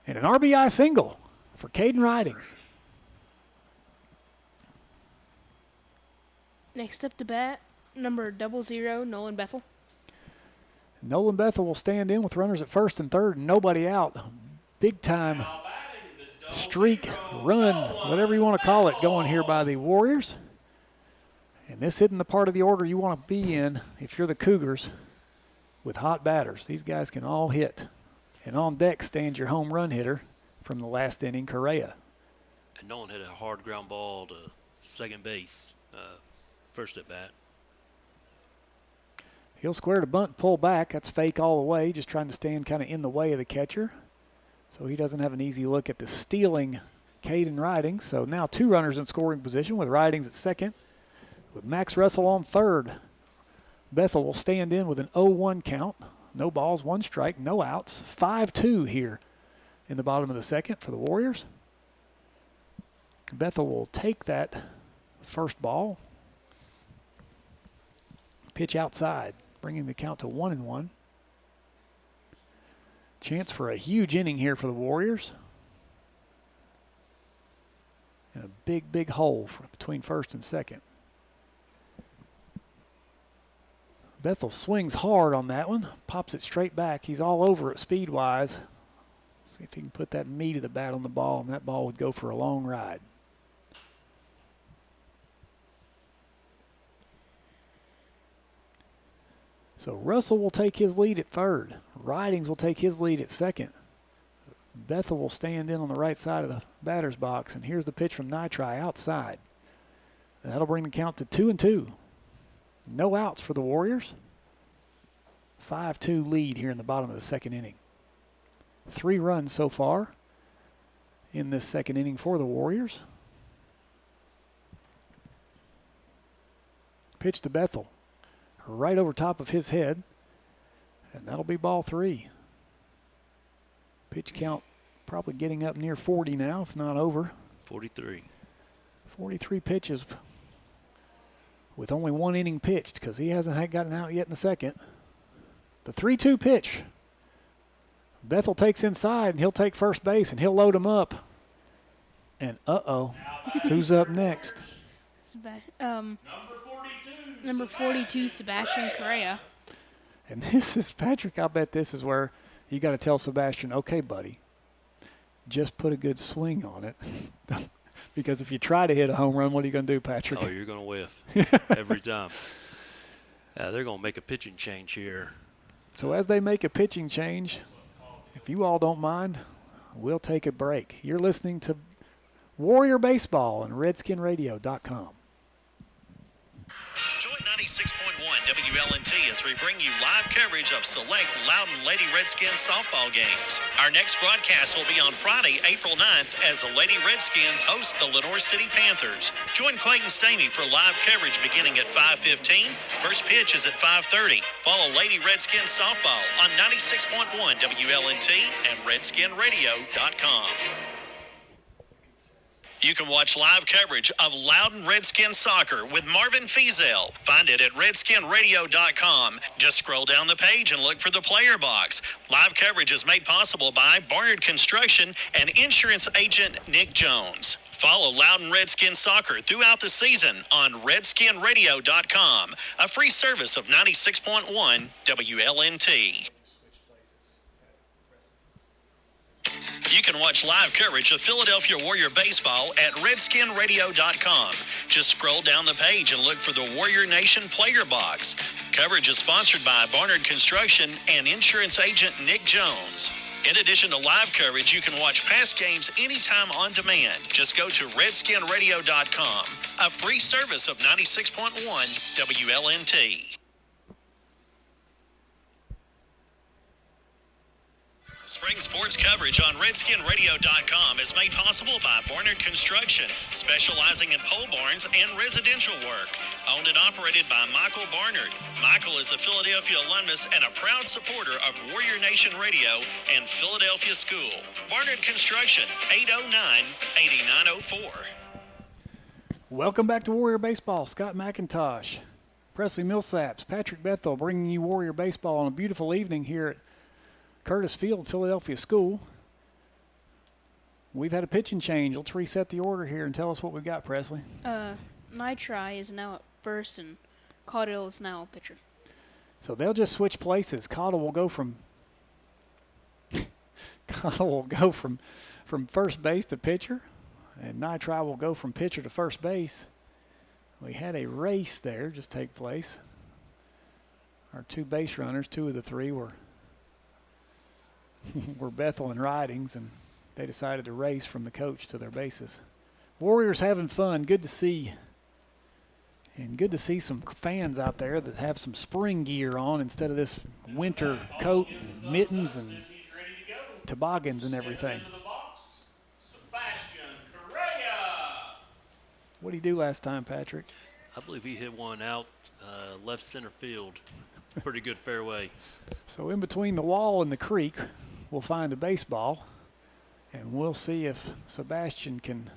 A: And an RBI single for Caden Ridings.
B: Next up to bat, number 00, Nolan Bethel.
A: Nolan Bethel will stand in with runners at first and third and nobody out. Big time streak, run, whatever you want to call it, going here by the Warriors. And this isn't the part of the order you want to be in if you're the Cougars with hot batters. These guys can all hit. And on deck stands your home run hitter from the last inning, Correa.
D: And Nolan hit a hard ground ball to second base, first at bat.
A: He'll square to bunt and pull back. That's fake all the way, just trying to stand kind of in the way of the catcher. So he doesn't have an easy look at the stealing Caden Ridings. So now 2 runners in scoring position with Ridings at second, with Max Russell on third. Bethel will stand in with an 0-1 count. No balls, 1 strike, no outs. 5-2 here in the bottom of the second for the Warriors. Bethel will take that first ball. Pitch outside, bringing the count to 1-1. Chance for a huge inning here for the Warriors. And a big, big hole between first and second. Bethel swings hard on that one, pops it straight back. He's all over it speed-wise. See if he can put that meat of the bat on the ball, and that ball would go for a long ride. So Russell will take his lead at third. Ridings will take his lead at second. Bethel will stand in on the right side of the batter's box, and here's the pitch from Nitri outside. And that'll bring the count to 2-2. No outs for the Warriors. 5-2 lead here in the bottom of the second inning. 3 runs so far in this second inning for the Warriors. Pitch to Bethel. Right over top of his head. And that'll be ball 3. Pitch count probably getting up near 40 now, if not over.
D: 43.
A: 43 pitches with only 1 inning pitched because he hasn't gotten out yet in the second. The 3-2 pitch. Bethel takes inside, and he'll take first base, and he'll load him up. And who's up next?
B: Number 42, Sebastian Correa.
A: And this is, Patrick, I bet this is where you got to tell Sebastian, okay, buddy, just put a good swing on it. Because if you try to hit a home run, what are you going to do, Patrick?
D: Oh, you're going to whiff every time. They're going to make a pitching change here.
A: So as they make a pitching change, if you all don't mind, we'll take a break. You're listening to Warrior Baseball on RedskinRadio.com.
E: Join 96.1 WLNT as we bring you live coverage of select Loudon Lady Redskins softball games. Our next broadcast will be on Friday, April 9th, as the Lady Redskins host the Lenoir City Panthers. Join Clayton Stamey for live coverage beginning at 5:15. First pitch is at 5:30. Follow Lady Redskins softball on 96.1 WLNT and RedskinRadio.com. You can watch live coverage of Loudon Redskin soccer with Marvin Fiesel. Find it at RedskinRadio.com. Just scroll down the page and look for the player box. Live coverage is made possible by Barnard Construction and insurance agent Nick Jones. Follow Loudon Redskin soccer throughout the season on RedskinRadio.com, a free service of 96.1 WLNT. You can watch live coverage of Philadelphia Warrior baseball at RedskinRadio.com. Just scroll down the page and look for the Warrior Nation player box. Coverage is sponsored by Barnard Construction and insurance agent Nick Jones. In addition to live coverage, you can watch past games anytime on demand. Just go to RedskinRadio.com, a free service of 96.1 WLNT. Spring sports coverage on RedskinRadio.com is made possible by Barnard Construction, specializing in pole barns and residential work. Owned and operated by Michael Barnard. Michael is a Philadelphia alumnus and a proud supporter of Warrior Nation Radio and Philadelphia School. Barnard Construction, 809-8904.
A: Welcome back to Warrior Baseball. Scott McIntosh, Presley Millsaps, Patrick Bethel bringing you Warrior Baseball on a beautiful evening here at Curtis Field, Philadelphia School. We've had a pitching change. Let's reset the order here and tell us what we've got, Presley.
B: Nitri is now at first, and Caudill is now a pitcher.
A: So they'll just switch places. Caudill will go from first base to pitcher, and Nitri will go from pitcher to first base. We had a race there just take place. Our two base runners, two of the three were Bethel and Ridings, and they decided to race from the coach to their bases. Warriors having fun. Good to see. And good to see some fans out there that have some spring gear on instead of this winter coat and mittens and toboggans and everything. What did he do last time, Patrick?
D: I believe he hit one out left center field. Pretty good fairway.
A: So in between the wall and the creek, we'll find a baseball, and we'll see if Sebastian can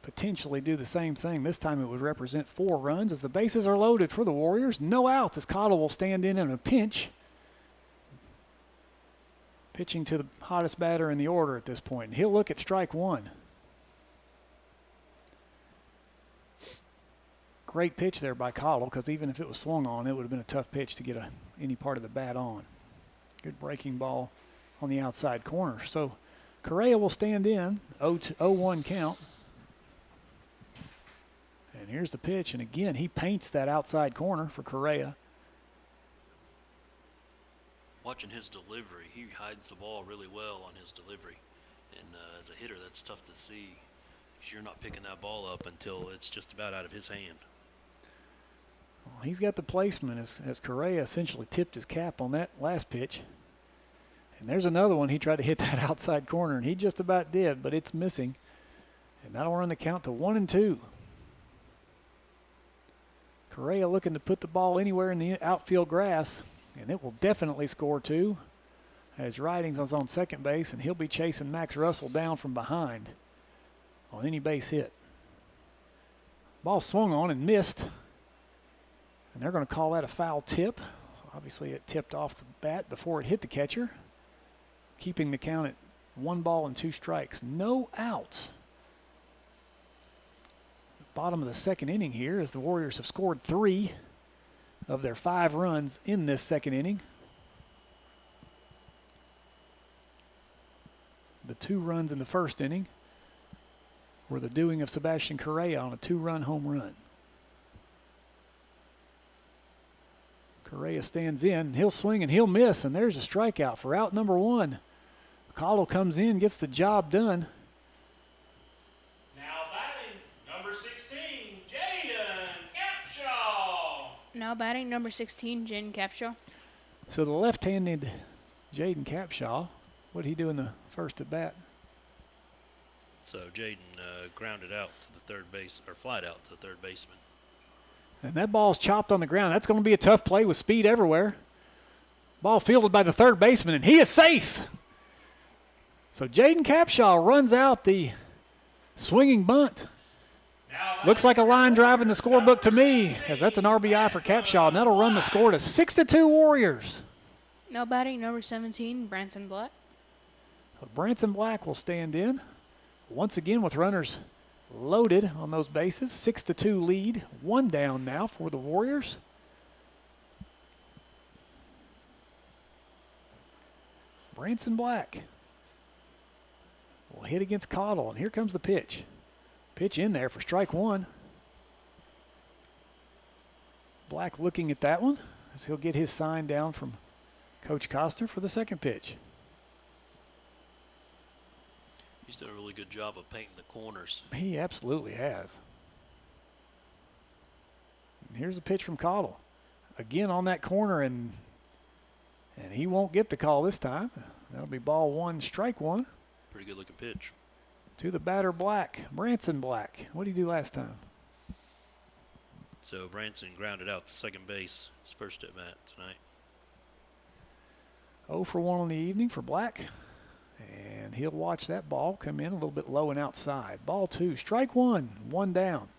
A: potentially do the same thing. This time it would represent 4 runs as the bases are loaded for the Warriors. No outs as Caudill will stand in a pinch. Pitching to the hottest batter in the order at this point. And he'll look at strike one. Great pitch there by Caudill, because even if it was swung on, it would have been a tough pitch to get any part of the bat on. Good breaking ball on the outside corner. So Correa will stand in, 0-1 count. And here's the pitch, and again, he paints that outside corner for Correa.
D: Watching his delivery, he hides the ball really well on his delivery. And as a hitter, that's tough to see, because you're not picking that ball up until it's just about out of his hand.
A: Well, he's got the placement as Correa essentially tipped his cap on that last pitch. And there's another one. He tried to hit that outside corner, and he just about did, but it's missing. And that'll run the count to 1-2. Correa looking to put the ball anywhere in the outfield grass, and it will definitely score 2. As Ridings is on second base, and he'll be chasing Max Russell down from behind on any base hit. Ball swung on and missed. And they're going to call that a foul tip. So obviously it tipped off the bat before it hit the catcher, keeping the count at 1-2 strikes. No outs. Bottom of the second inning here, as the Warriors have scored 3 of their 5 runs in this second inning. The 2 runs in the first inning were the doing of Sebastian Correa on a 2-run home run. Correa stands in, he'll swing and he'll miss, and there's a strikeout for out number 1. Caudill comes in, gets the job done.
C: Now batting, number 16, Jaden Capshaw.
B: Now batting number 16, Jaden Capshaw.
A: So the left-handed Jaden Capshaw, what did he do in the first at bat?
D: So Jaden grounded out to the third base, or flied out to the third baseman.
A: And that ball's chopped on the ground. That's going to be a tough play with speed everywhere. Ball fielded by the third baseman, and he is safe. So Jaden Capshaw runs out the swinging bunt. Looks like a line drive in the scorebook to me, as that's an RBI for Capshaw, and that'll run the score to 6-2 Warriors.
B: Now batting number 17, Branson Black.
A: Branson Black will stand in once again with runners loaded on those bases. 6-2 lead. 1 down now for the Warriors. Branson Black. will hit against Cottle, and here comes the pitch. Pitch in there for strike one. Black looking at that one as he'll get his sign down from Coach Costner for the second pitch.
D: He's done a really good job of painting the corners.
A: He absolutely has. And here's the pitch from Cottle. Again on that corner, and he won't get the call this time. That'll be ball one, strike one.
D: Pretty good looking pitch.
A: To the batter, Black. Branson Black. What did he do last time?
D: So Branson grounded out to second base, his first at bat tonight.
A: 0 for 1 on the evening for Black. And he'll watch that ball come in a little bit low and outside. Ball two, strike one, one down.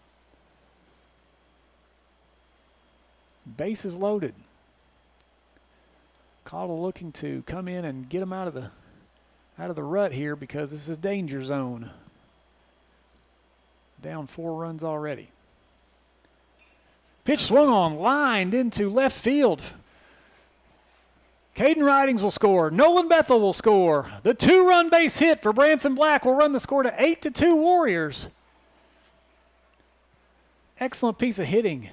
A: Bases loaded. Cottle looking to come in and get him out of the rut here because this is danger zone. Down 4 runs already. Pitch swung on, lined into left field. Caden Ridings will score. Nolan Bethel will score. The 2-run base hit for Branson Black will run the score to 8-2 Warriors. Excellent piece of hitting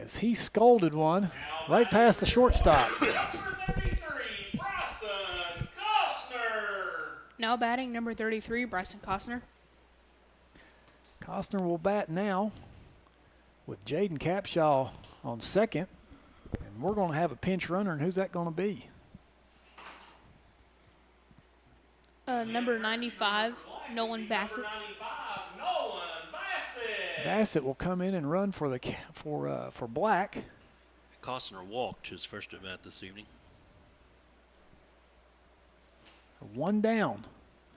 A: as he scolded one right past the shortstop.
C: Number 33, Bryson Costner.
B: Now batting number 33, Bryson Costner.
A: Costner will bat now with Jaden Capshaw on second. And we're going to have a pinch runner, and who's that going to be?
B: Number 95, Nolan Bassett.
C: Number 95, Nolan Bassett.
A: Bassett will come in and run for Black.
D: Costner walked his first at bat this evening.
A: 1 down.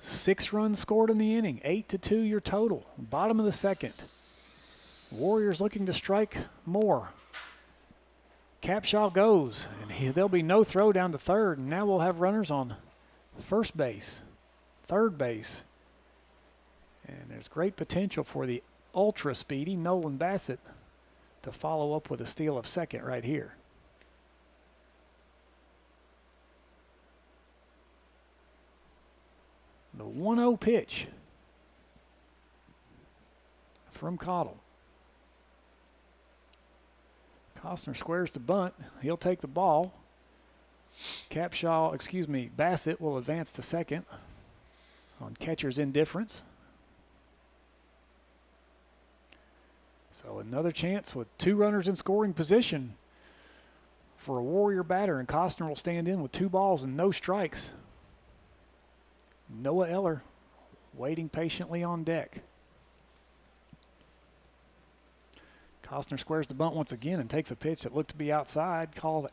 A: 6 runs scored in the inning. 8-2 your total. Bottom of the second. Warriors looking to strike more. Capshaw goes, and there'll be no throw down to third, and now we'll have runners on first base, third base. And there's great potential for the ultra speedy Nolan Bassett to follow up with a steal of second right here. The 1-0 pitch from Cottle. Costner squares the bunt. He'll take the ball. Bassett will advance to second on catcher's indifference. So another chance with 2 runners in scoring position for a Warrior batter, and Costner will stand in with 2 balls and no strikes. Noah Eller waiting patiently on deck. Costner squares the bunt once again and takes a pitch that looked to be outside, called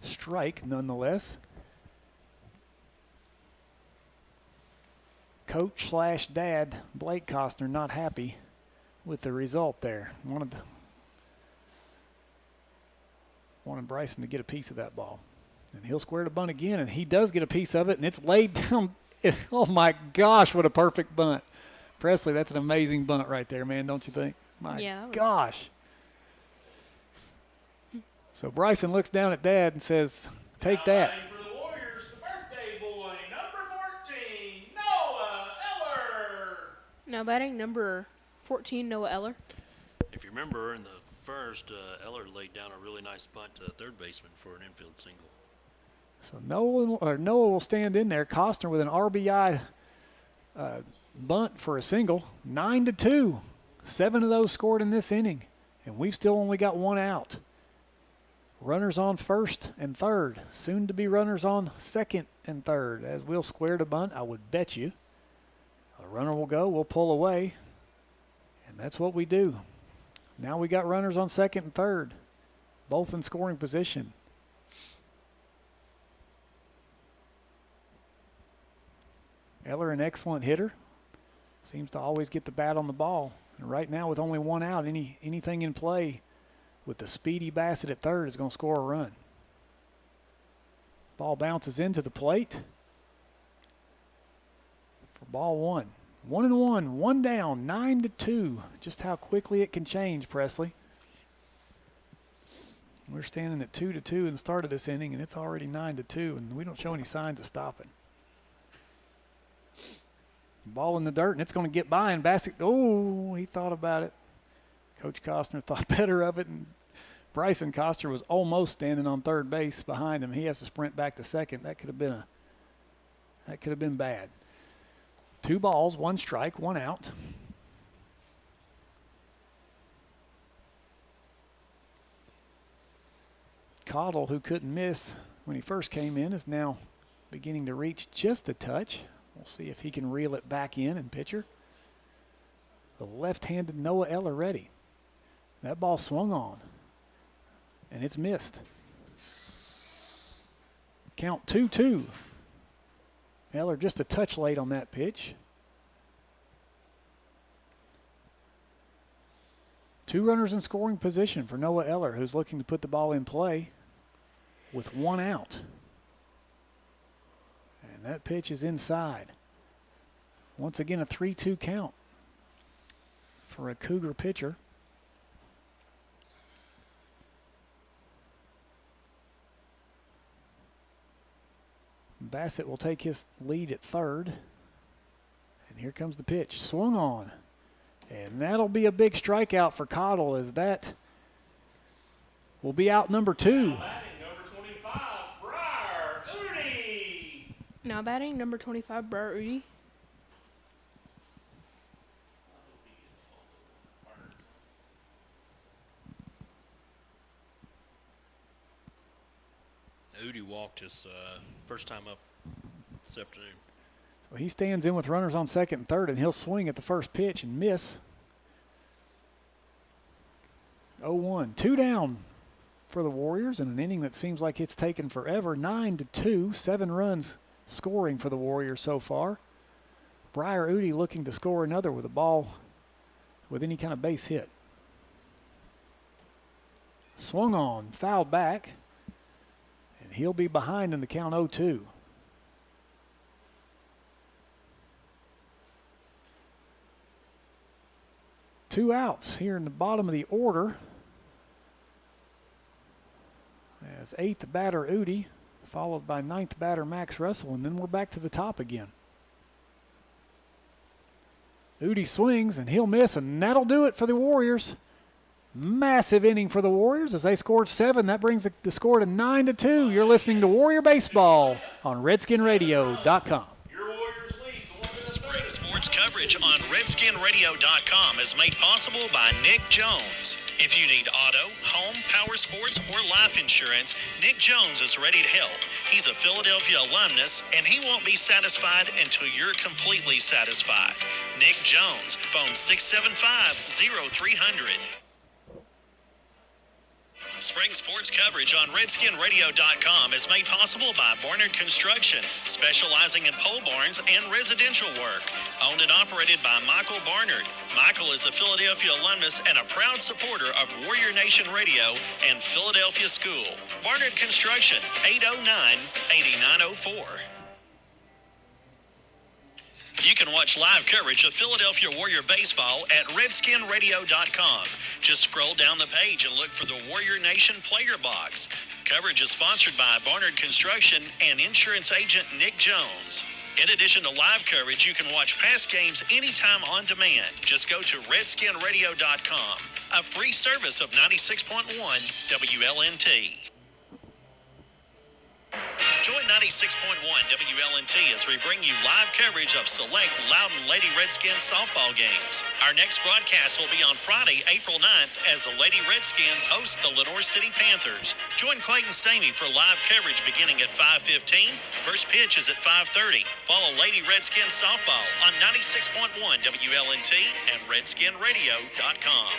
A: strike nonetheless. Coach/dad Blake Costner not happy with the result there. Wanted Bryson to get a piece of that ball. And he'll square the bunt again, and he does get a piece of it, and it's laid down. Oh, my gosh, what a perfect bunt. Presley, that's an amazing bunt right there, man, don't you think? My gosh. So Bryson looks down at Dad and says, take that.
C: Now batting for the Warriors, the birthday boy, number 14, Noah Eller.
B: Now batting number 14, Noah Eller.
D: If you remember, in the first, Eller laid down a really nice bunt to the third baseman for an infield single.
A: So Noah will stand in there. Costner with an RBI bunt for a single. 9-2. 7 of those scored in this inning, and we've still only got 1 out. Runners on first and third. Soon to be runners on second and third. As we'll square the bunt, I would bet you. A runner will go, we'll pull away, and that's what we do. Now we got runners on second and third, both in scoring position. Eller, an excellent hitter. Seems to always get the bat on the ball. And right now, with only 1 out, anything in play with the speedy Bassett at third is going to score a run. Ball bounces into the plate for ball 1. 1-1, 1 down, 9-2. Just how quickly it can change, Presley. We're standing at 2-2 in the start of this inning, and it's already 9-2, and we don't show any signs of stopping. Ball in the dirt, and it's going to get by, and Bassett, oh, he thought about it. Coach Costner thought better of it, and Bryson Coster was almost standing on third base behind him. He has to sprint back to second. That could have been bad. 2 balls, 1 strike, 1 out. Cottle, who couldn't miss when he first came in, is now beginning to reach just a touch. We'll see if he can reel it back in and pitcher. The left-handed Noah Eller ready. That ball swung on, and it's missed. Count 2-2. Eller just a touch late on that pitch. 2 runners in scoring position for Noah Eller, who's looking to put the ball in play with 1 out. And that pitch is inside. Once again, a 3-2 count for a Cougar pitcher. Bassett will take his lead at third. And here comes the pitch. Swung on. And that'll be a big strikeout for Cottle, as that will be out number 2.
C: Now batting number 25, Briar Udi.
B: Now batting number 25, Briar Udi.
D: Udi walked his first time up this afternoon.
A: So he stands in with runners on second and third, and he'll swing at the first pitch and miss. 0-1. 2 down for the Warriors in an inning that seems like it's taken forever. 9-2. 7 runs scoring for the Warriors so far. Briar Udi looking to score another with a ball with any kind of base hit. Swung on, fouled back, and he'll be behind in the count 0-2. Two outs here in the bottom of the order. As 8th batter Udi, followed by 9th batter Max Russell, and then we're back to the top again. Udi swings, and he'll miss, and that'll do it for the Warriors. Massive inning for the Warriors as they scored 7. That brings the score to 9-2. You're listening to Warrior Baseball on RedskinRadio.com.
C: Your Warriors lead going to the
E: Spring
C: third.
E: sports coverage on RedskinRadio.com is made possible by Nick Jones. If you need auto, home, power sports, or life insurance, Nick Jones is ready to help. He's a Philadelphia alumnus, and he won't be satisfied until you're completely satisfied. Nick Jones, phone 675-0300. Spring sports coverage on RedskinRadio.com is made possible by Barnard Construction, specializing in pole barns and residential work. Owned and operated by Michael Barnard. Michael is a Philadelphia alumnus and a proud supporter of Warrior Nation Radio and Philadelphia School. Barnard Construction, 809-8904. You can watch live coverage of Philadelphia Warrior Baseball at RedskinRadio.com. Just scroll down the page and look for the Warrior Nation player box. Coverage is sponsored by Barnard Construction and insurance agent Nick Jones. In addition to live coverage, you can watch past games anytime on demand. Just go to RedskinRadio.com, a free service of 96.1 WLNT. Join 96.1 WLNT as we bring you live coverage of select Loudon Lady Redskins softball games. Our next broadcast will be on Friday, April 9th, as the Lady Redskins host the Lenoir City Panthers. Join Clayton Stamey for live coverage beginning at 5:15. First pitch is at 5:30. Follow Lady Redskins softball on 96.1 WLNT and RedskinRadio.com.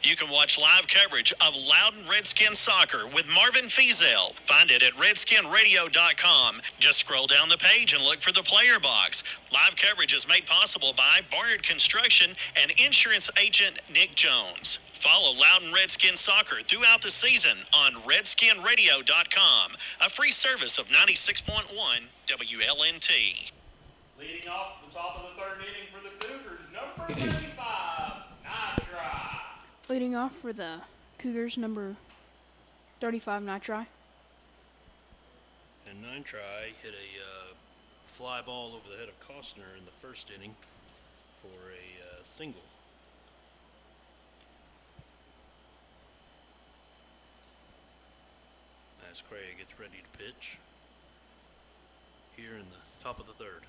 E: You can watch live coverage of Loudon Redskins soccer with Marvin Fiesel. Find it at RedskinRadio.com. Just scroll down the page and look for the player box. Live coverage is made possible by Barnard Construction and insurance agent Nick Jones. Follow Loudon Redskins soccer throughout the season on RedskinRadio.com, a free service of 96.1 WLNT.
C: Leading off the top of the third inning for the Cougars, number 35, Nitra.
B: Leading off for the Cougars, number 35, Nitri.
D: And Nitri hit a fly ball over the head of Costner in the first inning for a single. As Craig gets ready to pitch here in the top of the third.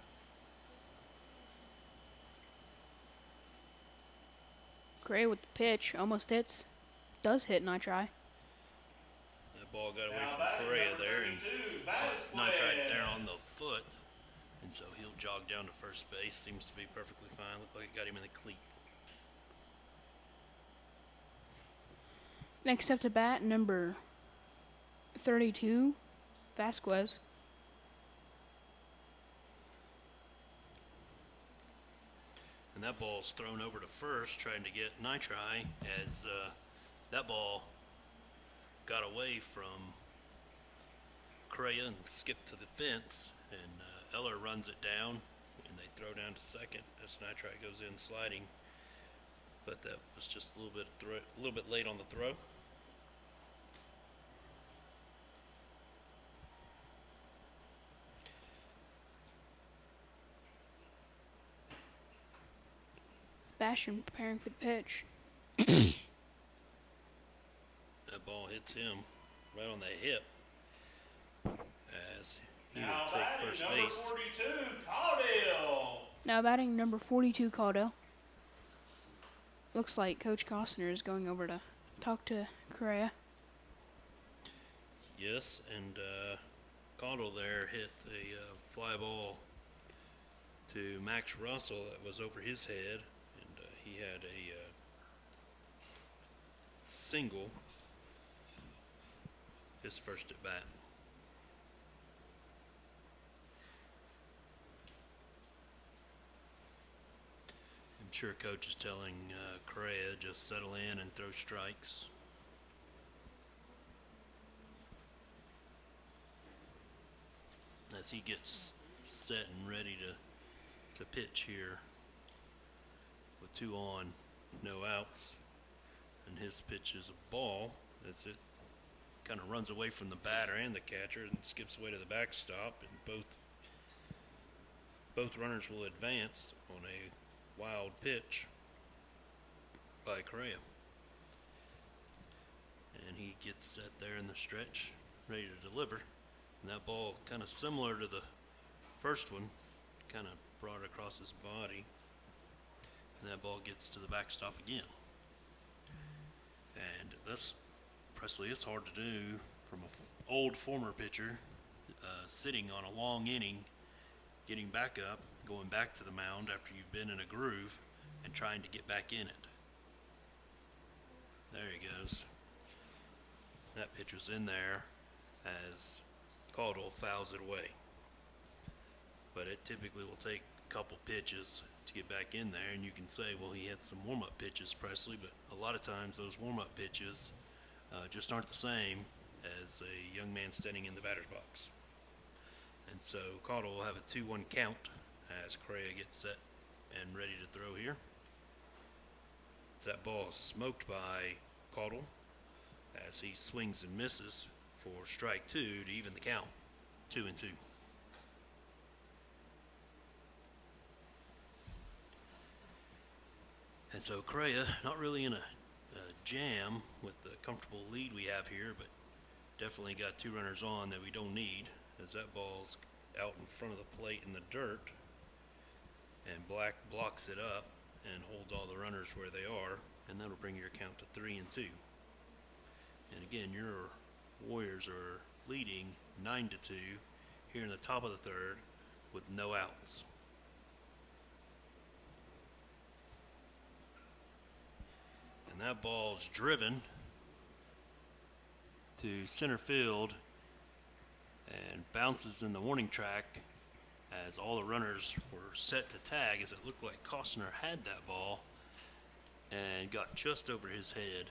B: Gray with the pitch, almost hits. Does hit Nitri.
D: That ball got away from Correa there and Nitri there on the foot. And so he'll jog down to first base. Seems to be perfectly fine. Looked like it got him in the cleat.
B: Next up to bat, number 32, Vasquez.
D: And that ball's thrown over to first, trying to get Nitri as that ball got away from Correa and skipped to the fence. And Eller runs it down, and they throw down to second as Nitri goes in sliding. But that was just a little bit late on the throw.
B: Sebastian preparing for the pitch.
D: That ball hits him right on the hip as he will
C: Now
D: take
C: batting
D: first
C: number
D: base.
C: 42, Caudill.
B: Now batting number 42, Caudill. Looks like Coach Costner is going over to talk to Correa.
D: Yes, and Caudill there hit a fly ball to Max Russell that was over his head, and he had a single his first at bat. I'm sure Coach is telling Correa just settle in and throw strikes. As he gets set and ready to pitch here with 2 on, no outs, and his pitch is a ball as it kind of runs away from the batter and the catcher and skips away to the backstop, and both runners will advance on a wild pitch by Correa. And he gets set there in the stretch, ready to deliver. And that ball, kind of similar to the first one, kind of brought it across his body. And that ball gets to the backstop again. And that's, Presley, it's hard to do from an old former pitcher, sitting on a long inning, getting back up, going back to the mound after you've been in a groove, and trying to get back in it. There he goes. That pitch was in there as Caudill fouls it away. But it typically will take a couple pitches to get back in there, and you can say, well, he had some warm-up pitches, Presley, but a lot of times those warm-up pitches just aren't the same as a young man standing in the batter's box. And so Caudill will have a 2-1 count as Correa gets set and ready to throw here. That ball is smoked by Caudill as he swings and misses for strike 2 to even the count, 2-2. And so Correa, not really in a jam with the comfortable lead we have here, but definitely got 2 runners on that we don't need, as that ball's out in front of the plate in the dirt, and Black blocks it up and holds all the runners where they are, and that'll bring your count to 3-2. And again, your Warriors are leading 9-2 here in the top of the third with no outs. And that ball's driven to center field and bounces in the warning track as all the runners were set to tag, as it looked like Costner had that ball and got just over his head.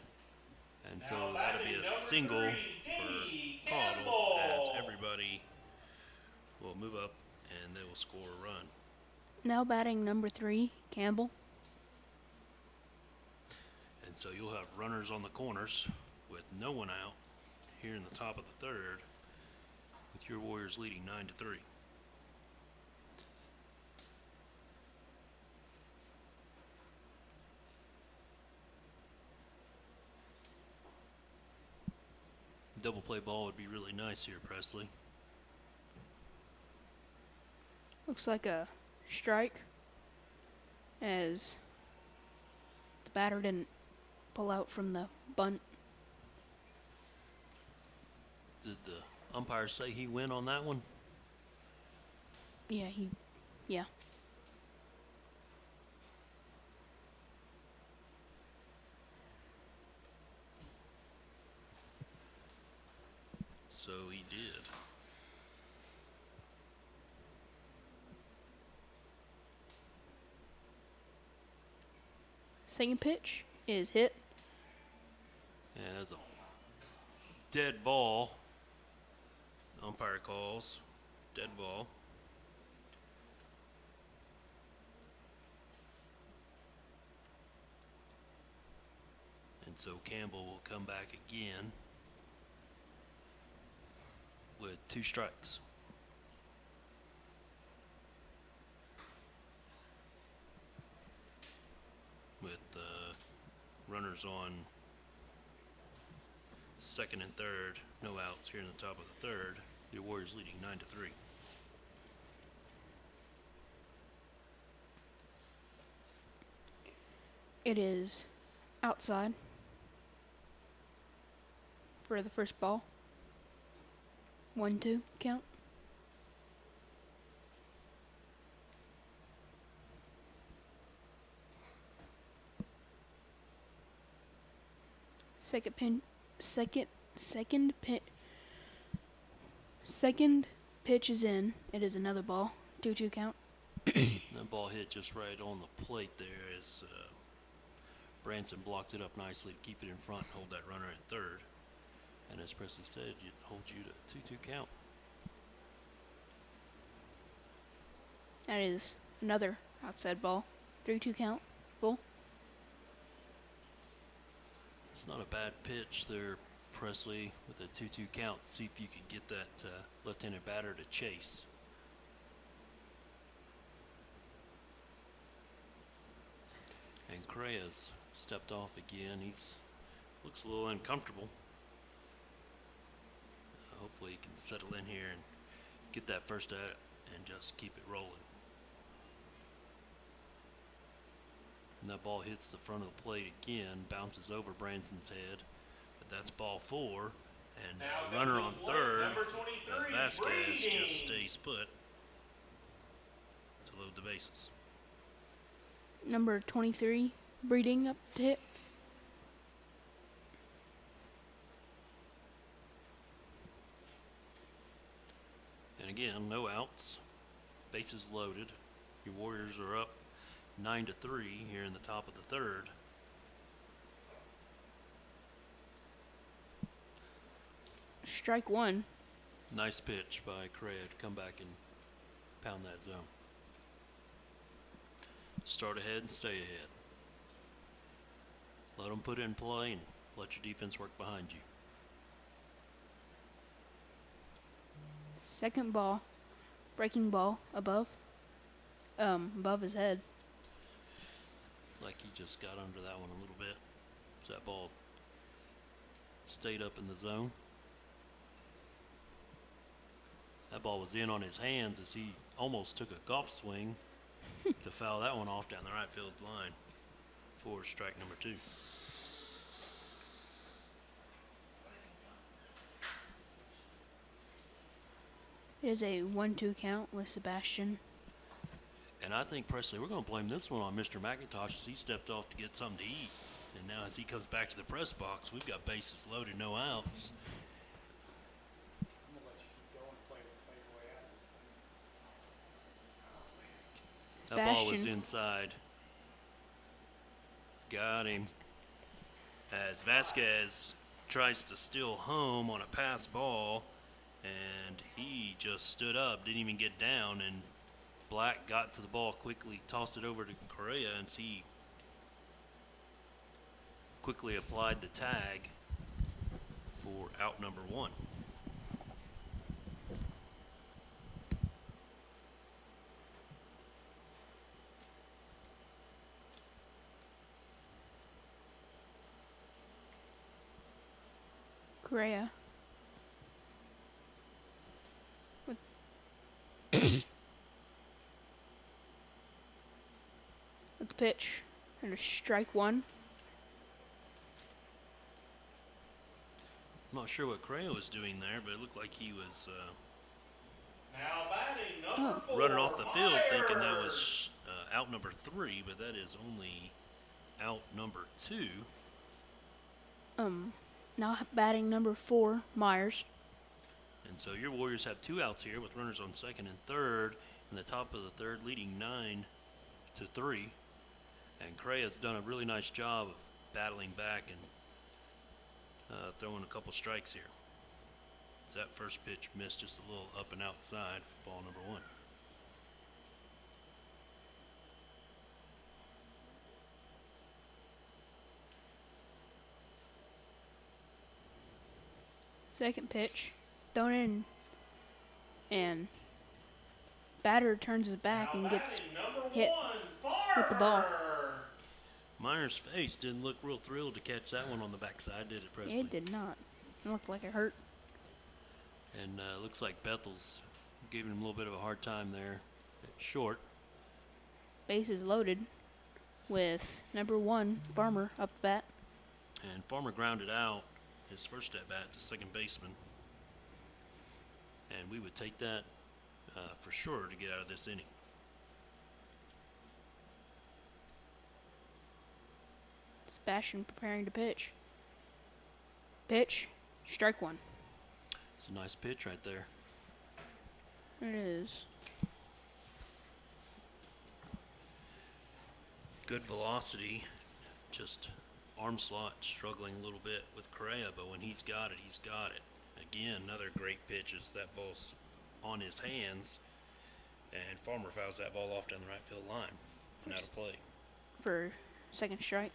D: And so that'll be a single for Caudill as everybody will move up and they will score a run.
B: Now batting number 3, Campbell.
D: And so you'll have runners on the corners with no one out here in the top of the third, with your Warriors leading 9-3. Double play ball would be really nice here, Presley.
B: Looks like a strike, as the batter didn't pull out from the bunt.
D: Did the umpire say he went on that one?
B: Yeah, yeah.
D: So he did.
B: Second pitch is hit.
D: Yeah, that's a dead ball. The umpire calls dead ball. And so Campbell will come back again with 2 strikes. With runners on second and third, no outs here in the top of the third. The Warriors leading 9-3.
B: It is outside for the first ball. 1-2 count. Second pitch is in. It is another ball. 2-2 count.
D: That ball hit just right on the plate there as Branson blocked it up nicely to keep it in front and hold that runner at third. And as Presley said, it holds you to 2-2 count.
B: That is another outside ball. 3-2 count. Full.
D: It's not a bad pitch there, Presley, with a 2-2 count. See if you can get that left-handed batter to chase. And Correa's stepped off again. Looks a little uncomfortable. Hopefully he can settle in here and get that first out and just keep it rolling. And that ball hits the front of the plate again, bounces over Branson's head, but that's ball 4. And the runner on third, Vasquez, just stays put to load the bases.
B: Number 23, Breeding up to hit.
D: And again, no outs, bases loaded. Your Warriors are up 9-3 here in the top of the third.
B: Strike 1.
D: Nice pitch by Correa to come back and pound that zone. Start ahead and stay ahead. Let them put in play and let your defense work behind you.
B: Second ball, breaking ball above his head.
D: Like he just got under that one a little bit. So that ball stayed up in the zone. That ball was in on his hands as he almost took a golf swing to foul that one off down the right field line for strike number 2.
B: It is a 1-2 count with Sebastian.
D: And I think, Presley, we're going to blame this one on Mr. McIntosh as he stepped off to get something to eat. And now as he comes back to the press box, we've got bases loaded, no outs. That ball was inside. Got him. As Vasquez tries to steal home on a pass ball, and he just stood up, didn't even get down, and Black got to the ball quickly, tossed it over to Correa, and he quickly applied the tag for out number 1.
B: Correa the pitch. And a strike one.
D: I'm not sure what Correa was doing there, but it looked like he was
C: Now batting number 4.
D: running off the field thinking that
C: Myers.
D: was out number 3, but that is only out number 2.
B: Now batting number 4, Myers.
D: And so your Warriors have 2 outs here with runners on second and third, in the top of the third, leading 9-3. And Correa's done a really nice job of battling back and throwing a couple strikes here. So that first pitch missed just a little up and outside for ball number 1.
B: Second pitch. Thrown in. And batter turns his back and gets hit with the ball.
D: Myers' face didn't look real thrilled to catch that one on the backside, did it, Presley?
B: It did not. It looked like it hurt.
D: And looks like Bethel's giving him a little bit of a hard time there at short.
B: Bases loaded with number 1, Farmer, up the bat.
D: And Farmer grounded out his first at bat to second baseman. And we would take that for sure to get out of this inning.
B: Sebastian preparing to pitch. Pitch, strike 1.
D: It's a nice pitch right there.
B: It is.
D: Good velocity, just arm slot struggling a little bit with Correa, but when he's got it, he's got it. Again, another great pitch as that ball's on his hands, and Farmer fouls that ball off down the right field line and out of play.
B: For second strike.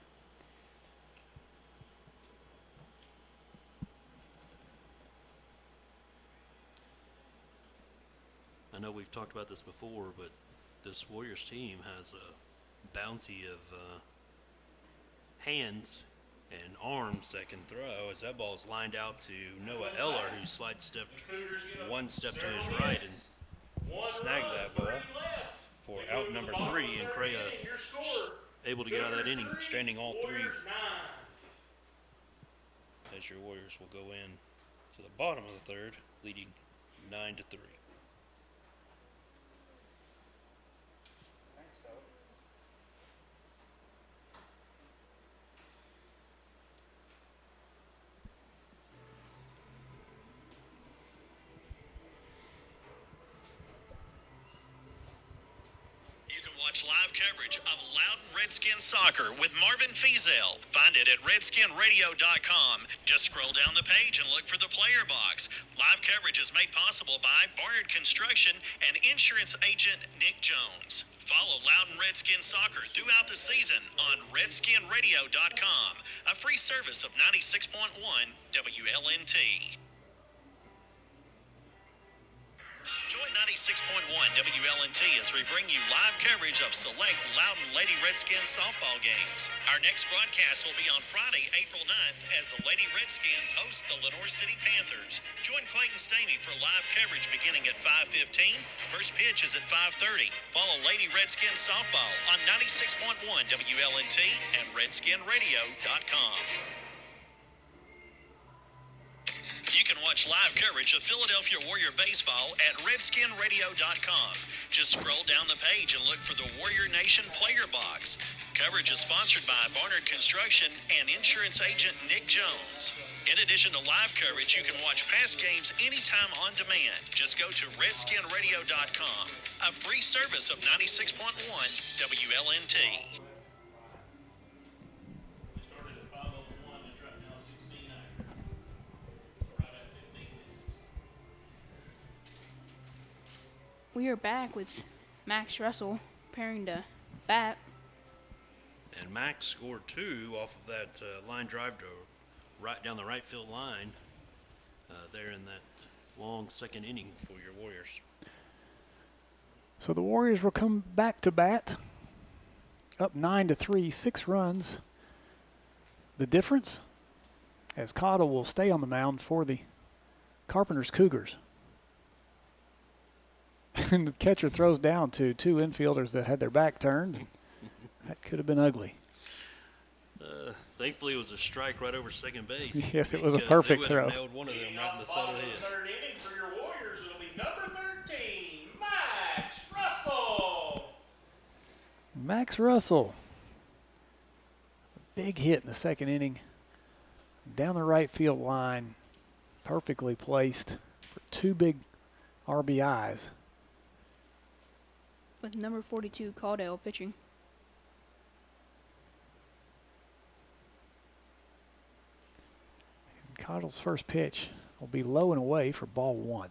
D: I know we've talked about this before, but this Warriors team has a bounty of hands and arms that can throw, as that ball is lined out to Noah Eller, who slide-stepped one step to his right and snagged that ball for out number 3, and Correa able to get out of that inning, stranding all 3, as your Warriors will go in to the bottom of the third, leading 9-3.
E: Watch live coverage of Loudon Redskin soccer with Marvin Fiesel. Find it at redskinradio.com. Just scroll down the page and look for the player box. Live coverage is made possible by Barnard Construction and insurance agent Nick Jones. Follow Loudon Redskin soccer throughout the season on redskinradio.com, a free service of 96.1 WLNT. Join 96.1 WLNT as we bring you live coverage of select Loudon Lady Redskins softball games. Our next broadcast will be on Friday, April 9th, as the Lady Redskins host the Lenore City Panthers. Join Clayton Stamey for live coverage beginning at 5:15. First pitch is at 5:30. Follow Lady Redskins softball on 96.1 WLNT and redskinradio.com. You can watch live coverage of Philadelphia Warrior baseball at redskinradio.com. Just scroll down the page and look for the Warrior Nation player box. Coverage is sponsored by Barnard Construction and insurance agent Nick Jones. In addition to live coverage, you can watch past games anytime on demand. Just go to redskinradio.com, a free service of 96.1 WLNT.
B: We are back with Max Russell preparing to bat.
D: And Max scored 2 off of that line drive to right down the right field line there in that long second inning for your Warriors.
A: So the Warriors will come back to bat, up 9-3, 6 runs. The difference, as Cottle will stay on the mound for the Carpenters Cougars. And the catcher throws down to 2 infielders that had their back turned. That Could have been ugly.
D: Thankfully, it was a strike right over second base.
A: Yes, it was a
D: because
A: perfect
D: they
A: throw.
D: would have nailed one of them right in the side of the head.
C: Third inning for your Warriors. It'll be number 13, Max Russell.
A: Max Russell. Big hit in the second inning. Down the right field line. Perfectly placed for 2 big RBIs.
B: With number 42, Caldwell, pitching.
A: Cottle's first pitch will be low and away for ball 1.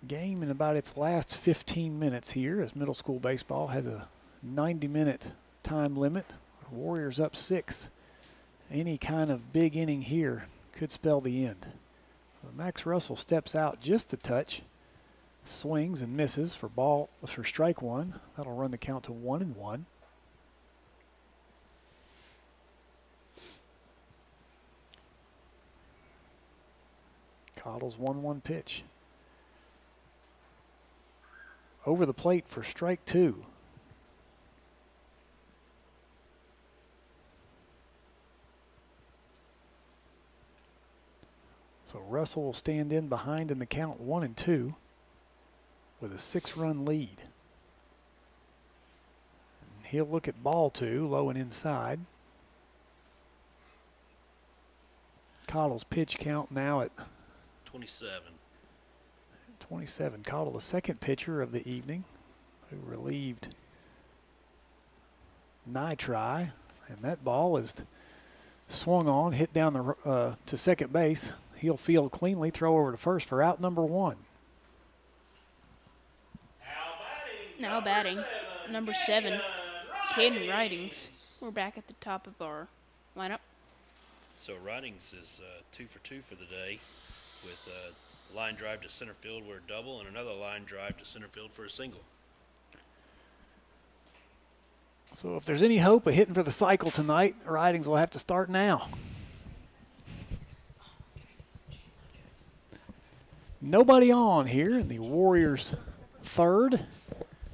A: Game in about its last 15 minutes here, as middle school baseball has a 90-minute time limit. Warriors up 6. Any kind of big inning here could spell the end. Max Russell steps out just a touch, swings and misses for strike 1. That'll run the count to 1-1. Cottle's 1-1 pitch. Over the plate for strike 2. So Russell will stand in behind in the count 1-2 with a 6-run lead. And he'll look at ball 2, low and inside. Cottle's pitch count now at
D: 27.
A: 27. Cottle, the second pitcher of the evening, who relieved Nitri, and that ball is swung on, hit down to second base. He'll field cleanly, throw over to first for out number 1.
B: Now batting, number 7, Caden Ridings. We're back at the top of our lineup.
D: So Ridings is 2 for 2 for the day, with a line drive to center field for a double and another line drive to center field for a single.
A: So if there's any hope of hitting for the cycle tonight, Ridings will have to start now. Nobody on here in the Warriors' third.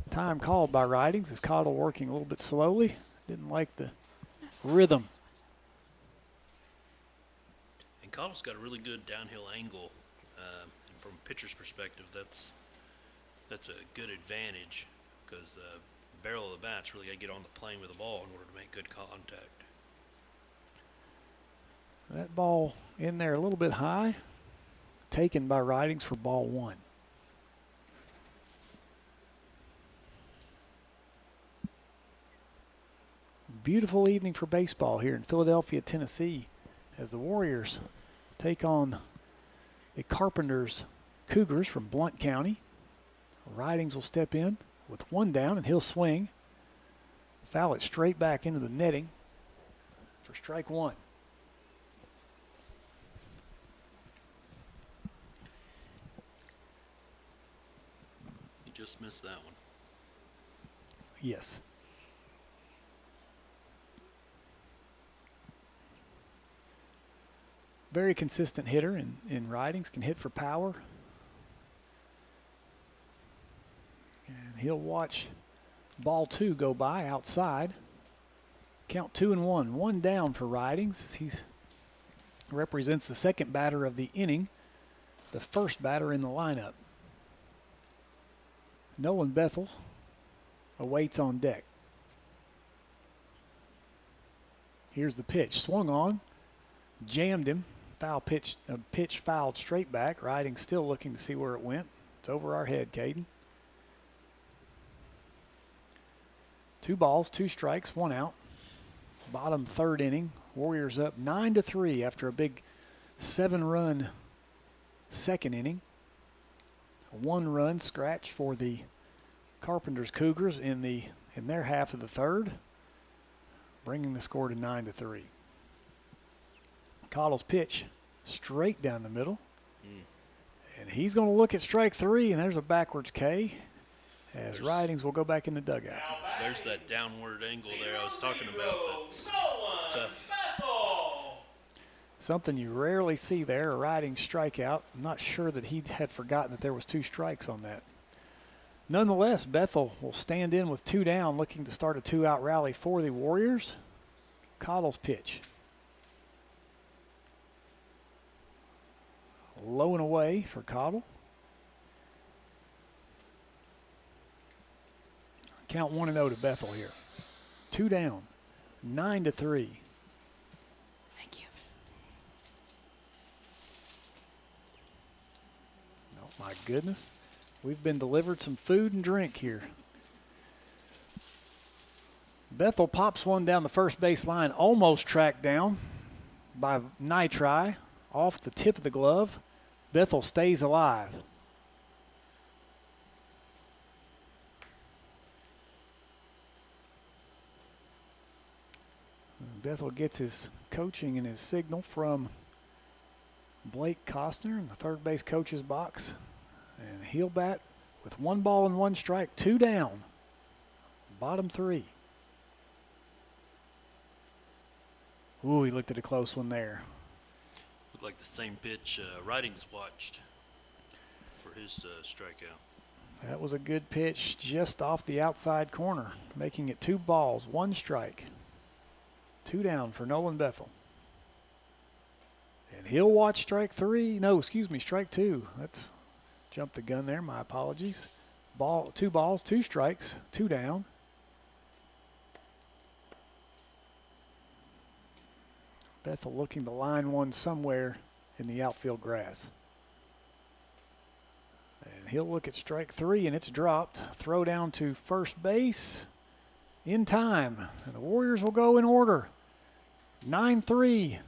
A: Time called by Ridings as Cottle working a little bit slowly. Didn't like the rhythm.
D: And Cottle's got a really good downhill angle. And from a pitcher's perspective, that's a good advantage because the barrel of the bat's really got to get on the plane with the ball in order to make good contact.
A: That ball in there a little bit high. Taken by Ridings for ball 1. Beautiful evening for baseball here in Philadelphia, Tennessee, as the Warriors take on the Carpenters Cougars from Blount County. Ridings will step in with 1 down, and he'll swing. Foul it straight back into the netting for strike 1.
D: Just missed that one.
A: Yes. Very consistent hitter in Ridings, can hit for power. And he'll watch ball 2 go by outside. Count 2-1. 1 down for Ridings. He represents the second batter of the inning, the first batter in the lineup. Nolan Bethel awaits on deck. Here's the pitch. Swung on. Jammed him. Pitch fouled straight back. Riding still looking to see where it went. It's over our head, Caden. 2 balls, 2 strikes, 1 out. Bottom third inning. Warriors up 9-3 after a big 7-run second inning. A 1-run scratch for the Carpenters Cougars in their half of the third, bringing the score to 9-3. Cottle's pitch straight down the middle, and he's going to look at strike 3, and there's a backwards K as Ridings will go back in the dugout.
D: There's that downward angle there I was talking about. That's tough.
A: Something you rarely see there, a riding strikeout. I'm not sure that he had forgotten that there was 2 strikes on that. Nonetheless, Bethel will stand in with 2 down, looking to start a 2-out rally for the Warriors. Cottle's pitch. Low and away for Cottle. Count 1-0 to Bethel here. 2 down, 9-3.
B: Thank you.
A: Oh my goodness. We've been delivered some food and drink here. Bethel pops one down the first base line, almost tracked down by Nitri off the tip of the glove. Bethel stays alive. Bethel gets his coaching and his signal from Blake Costner in the third base coach's box. And he'll bat with 1 ball and 1 strike, 2 down. Bottom 3. Ooh, he looked at a close one there.
D: Looked like the same pitch Ridings watched for his strikeout.
A: That was a good pitch just off the outside corner, making it 2 balls, 1 strike. 2 down for Nolan Bethel. And he'll watch strike 2. Let's jump the gun there, my apologies. 2 balls, 2 strikes, 2 down. Bethel looking to line one somewhere in the outfield grass. And he'll look at strike 3, and it's dropped. Throw down to first base in time. And the Warriors will go in order. 9-3.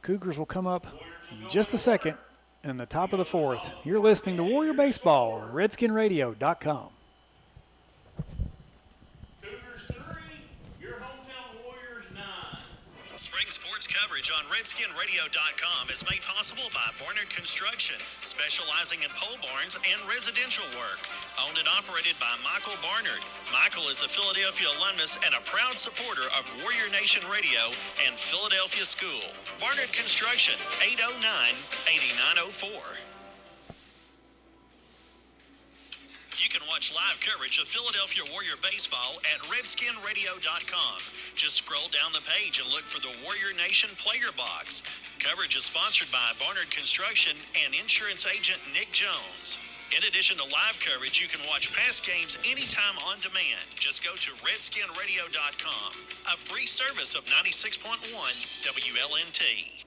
A: Cougars will come up in just a second in the top of the 4th. You're listening to Warrior Baseball, RedskinRadio.com.
C: Cougars 3, your hometown Warriors 9.
E: Spring sports coverage on RedskinRadio.com is made possible by Barnard Construction, specializing in pole barns and residential work. Owned and operated by Michael Barnard. Michael is a Philadelphia alumnus and a proud supporter of Warrior Nation Radio and Philadelphia School. Barnard Construction, 809-8904. You can watch live coverage of Philadelphia Warrior Baseball at RedskinRadio.com. Just scroll down the page and look for the Warrior Nation player box. Coverage is sponsored by Barnard Construction and insurance agent Nick Jones. In addition to live coverage, you can watch past games anytime on demand. Just go to RedskinRadio.com, a free service of 96.1 WLNT.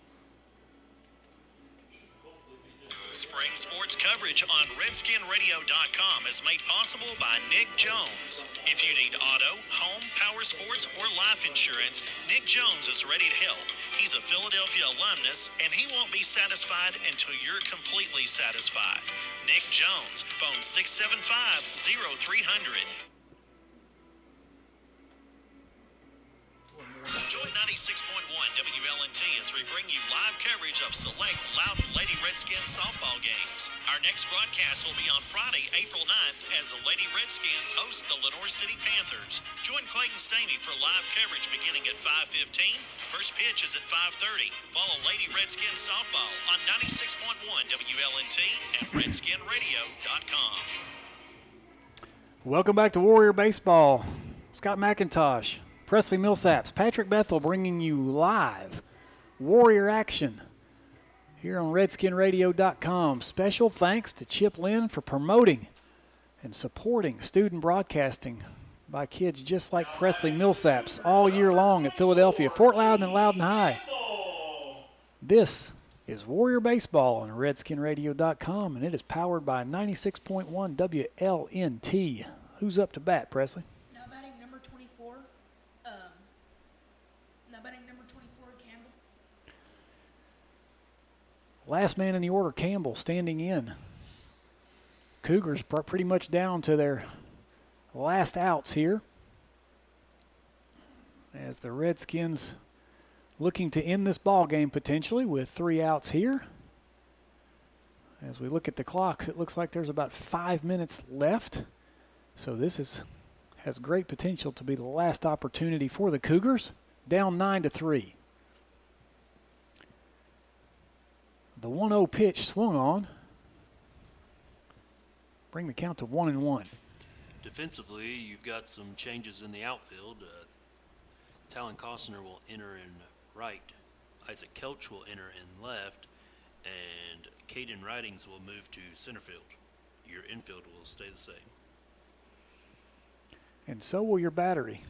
E: Spring sports coverage on RedskinRadio.com is made possible by Nick Jones. If you need auto, home, power sports, or life insurance, Nick Jones is ready to help. He's a Philadelphia alumnus, and he won't be satisfied until you're completely satisfied. Nick Jones, phone 675-0300. Join 96.1 WLNT as we bring you live coverage of select Loudoun Lady Redskins softball games. Our next broadcast will be on Friday, April 9th, as the Lady Redskins host the Lenore City Panthers. Join Clayton Stamey for live coverage beginning at 5:15. First pitch is at 5:30. Follow Lady Redskins softball on 96.1 WLNT and RedskinRadio.com.
A: Welcome back to Warrior Baseball. Scott McIntosh, Presley Millsaps, Patrick Bethel bringing you live Warrior action here on RedskinRadio.com. Special thanks to Chip Lynn for promoting and supporting student broadcasting by kids just like Presley Millsaps all year long at Philadelphia, Fort Loudon, and Loudon High. This is Warrior Baseball on RedskinRadio.com, and it is powered by 96.1 WLNT. Who's up to bat, Presley?
B: Now batting number 24. Campbell.
A: Last man in the order, Campbell, standing in. Cougars pretty much down to their last outs here, as the Redskins looking to end this ball game potentially with 3 outs here. As we look at the clocks, it looks like there's about 5 minutes left. So this has great potential to be the last opportunity for the Cougars. Down 9-3. The 1-0 pitch swung on. Bring the count to 1-1.
D: Defensively, you've got some changes in the outfield. Talon Costner will enter in right. Isaac Kelch will enter in left. And Caden Ridings will move to center field. Your infield will stay the same.
A: And so will your battery.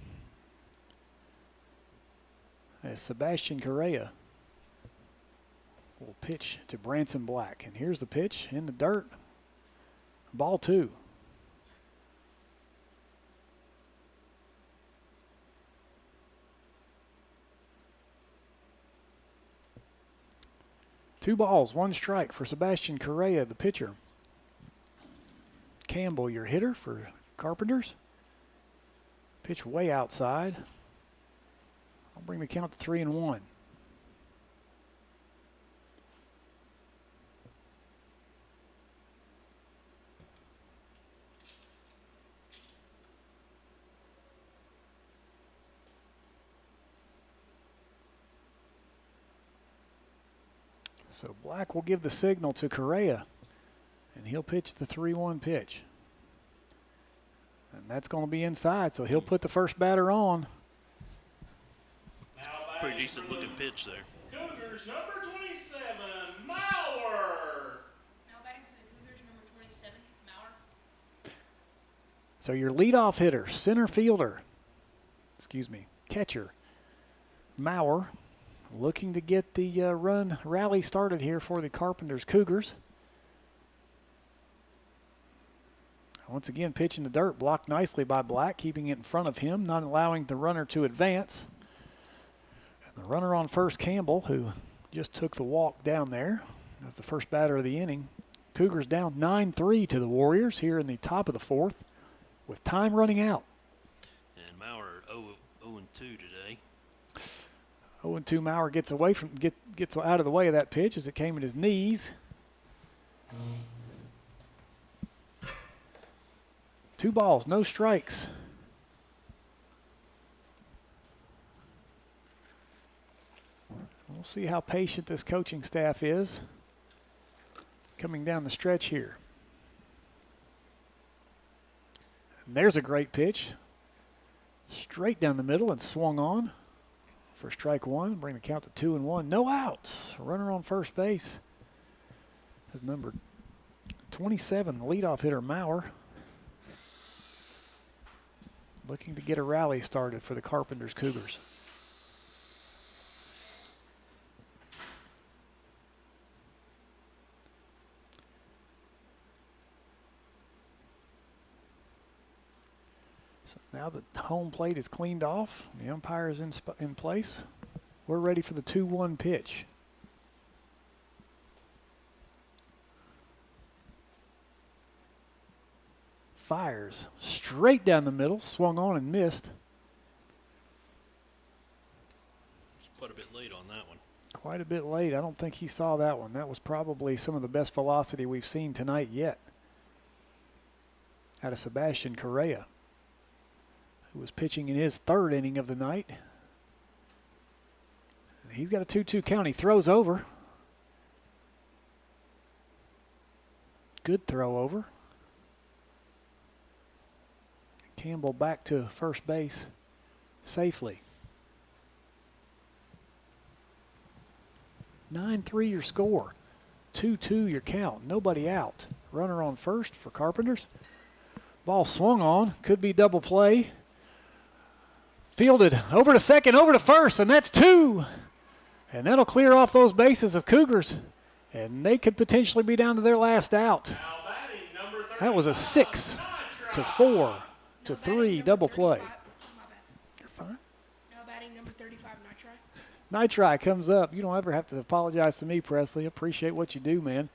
A: As Sebastian Correa will pitch to Branson Black. And here's the pitch in the dirt. Ball 2. Two balls, one strike for Sebastian Correa, the pitcher. Campbell, your hitter for Carpenters. Pitch way outside. I'll bring the count to 3-1. So Black will give the signal to Correa, and he'll pitch the 3-1 pitch. And that's going to be inside, so he'll put the first batter on.
D: Pretty decent looking pitch there.
C: Cougars number 27, Maurer.
B: Now batting for the Cougars, number 27, Maurer.
A: So your leadoff hitter, catcher, Maurer, looking to get the run rally started here for the Carpenters Cougars. Once again, pitch in the dirt, blocked nicely by Black, keeping it in front of him, not allowing the runner to advance. And the runner on first, Campbell, who just took the walk down there as the first batter of the inning. Cougars down 9-3 to the Warriors here in the top of the fourth with time running out.
D: And Maurer 0-2 today.
A: 0-2 Maurer gets out of the way of that pitch as it came at his knees. 2 balls, no strikes. We'll see how patient this coaching staff is coming down the stretch here. And there's a great pitch. Straight down the middle and swung on for strike 1. Bring the count to 2-1. No outs. Runner on first base is number 27, the leadoff hitter, Maurer. Looking to get a rally started for the Carpenters Cougars. So now the home plate is cleaned off. The umpire is in place. We're ready for the 2-1 pitch. Fires straight down the middle, swung on and missed.
D: It's quite a bit late on that one.
A: Quite a bit late. I don't think he saw that one. That was probably some of the best velocity we've seen tonight yet out of Sebastian Correa, who was pitching in his 3rd inning of the night. He's got a 2-2 count. He throws over. Good throw over. Campbell back to first base safely. 9-3 your score. 2-2 your count. Nobody out. Runner on first for Carpenters. Ball swung on. Could be double play. Fielded over to second, over to first, and that's 2. And that'll clear off those bases of Cougars. And they could potentially be down to their last out. That was a 6-4. To 3 double play. You're fine.
B: Now batting number 35, Nitri.
A: Nitri comes up. You don't ever have to apologize to me, Presley. Appreciate what you do, man.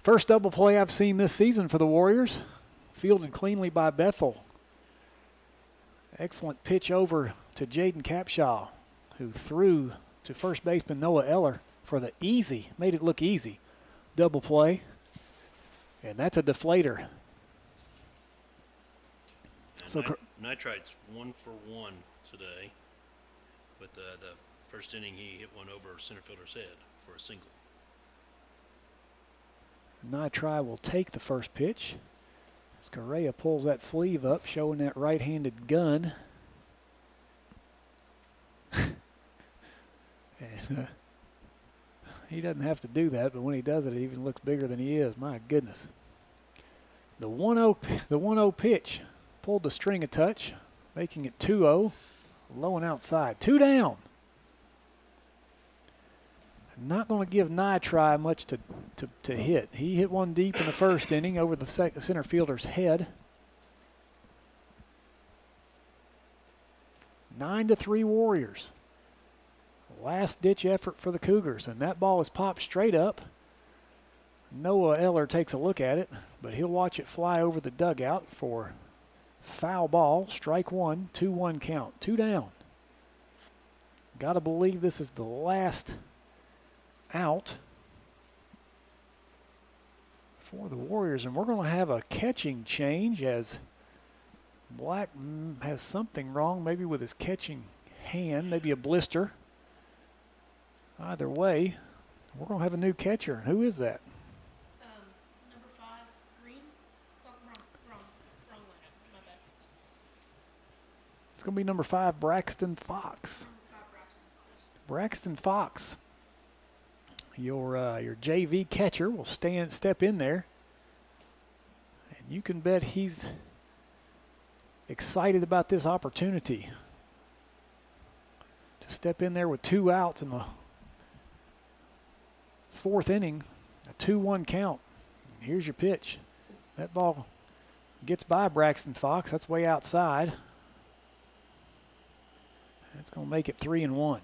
A: First double play I've seen this season for the Warriors. Fielded cleanly by Bethel. Excellent pitch over to Jaden Capshaw, who threw to first baseman Noah Eller for the easy, made it look easy, double play. And that's a deflator.
D: So Nitrite's 1 for 1 today. With the first inning, he hit one over center fielder's head for a single.
A: Nitri will take the first pitch as Correa pulls that sleeve up, showing that right-handed gun. And he doesn't have to do that, but when he does it, it even looks bigger than he is. My goodness. The 1-0 pitch pulled the string a touch, making it 2-0. Low and outside. 2 down. Not going to give Nitri much to hit. He hit one deep in the first inning over the center fielder's head. 9-3 Warriors. Last ditch effort for the Cougars, and that ball is popped straight up. Noah Eller takes a look at it, but he'll watch it fly over the dugout for foul ball. Strike one, 2-1 count. 2 down. Got to believe this is the last out for the Warriors, and we're going to have a catching change as Black has something wrong, maybe with his catching hand, maybe a blister. Either way, we're going to have a new catcher. Who is that?
B: Number 5, Green. Oh, wrong lineup. My bad.
A: It's going to be number 5, Braxton Fox. Braxton Fox, your JV catcher, will step in there, and you can bet he's excited about this opportunity to step in there with 2 outs in the 4th inning, a 2-1 count. Here's your pitch. That ball gets by Braxton Fox. That's way outside. That's going to make it 3-1.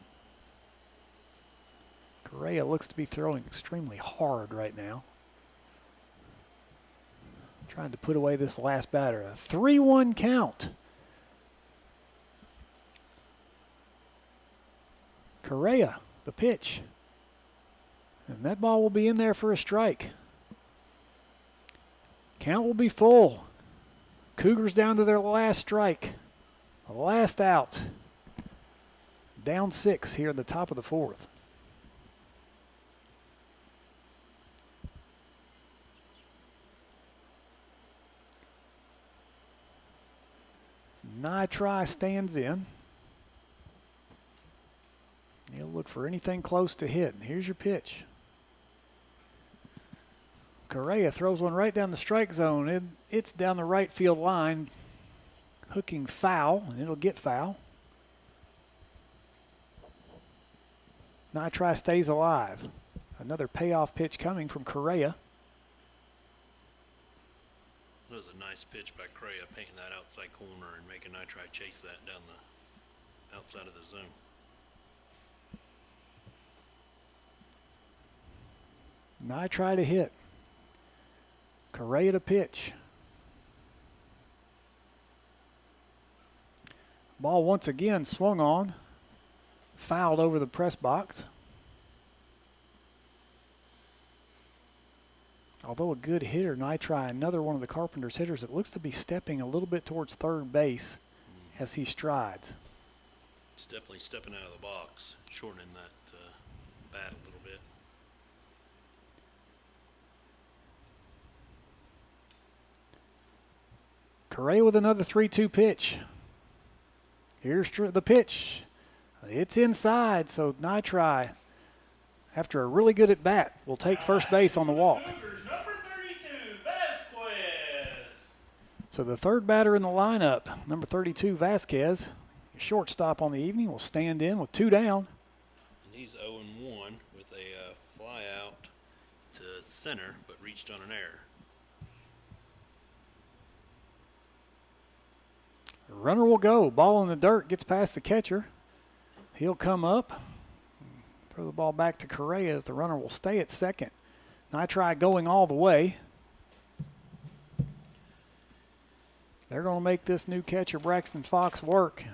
A: Correa looks to be throwing extremely hard right now. Trying to put away this last batter. A 3-1 count. Correa, the pitch. And that ball will be in there for a strike. Count will be full. Cougars down to their last strike. The last out. Down 6 here at the top of the 4th. Nitri stands in. He'll look for anything close to hit. Here's your pitch. Correa throws one right down the strike zone. It's down the right field line, hooking foul, and it'll get foul. Nitri stays alive. Another payoff pitch coming from Correa.
D: That was a nice pitch by Correa, painting that outside corner and making Nitri chase that down the outside of the zone.
A: Nitri to hit. Correa to pitch. Ball once again swung on. Fouled over the press box. Although a good hitter, Nitri, another one of the Carpenters hitters that looks to be stepping a little bit towards third base as he strides.
D: He's definitely stepping out of the box, shortening that bat a little bit.
A: Correa with another 3-2 pitch. Here's the pitch. It's inside, so Nitri, after a really good at bat, will take first base on the walk.
C: Number 32, Vasquez.
A: So the third batter in the lineup, number 32, Vasquez, shortstop on the evening, will stand in with 2 down.
D: And he's 0-1 with a fly out to center, but reached on an error.
A: The runner will go. Ball in the dirt, gets past the catcher. He'll come up, throw the ball back to Correa as the runner will stay at second. Nitri going all the way. They're going to make this new catcher, Braxton Fox, work.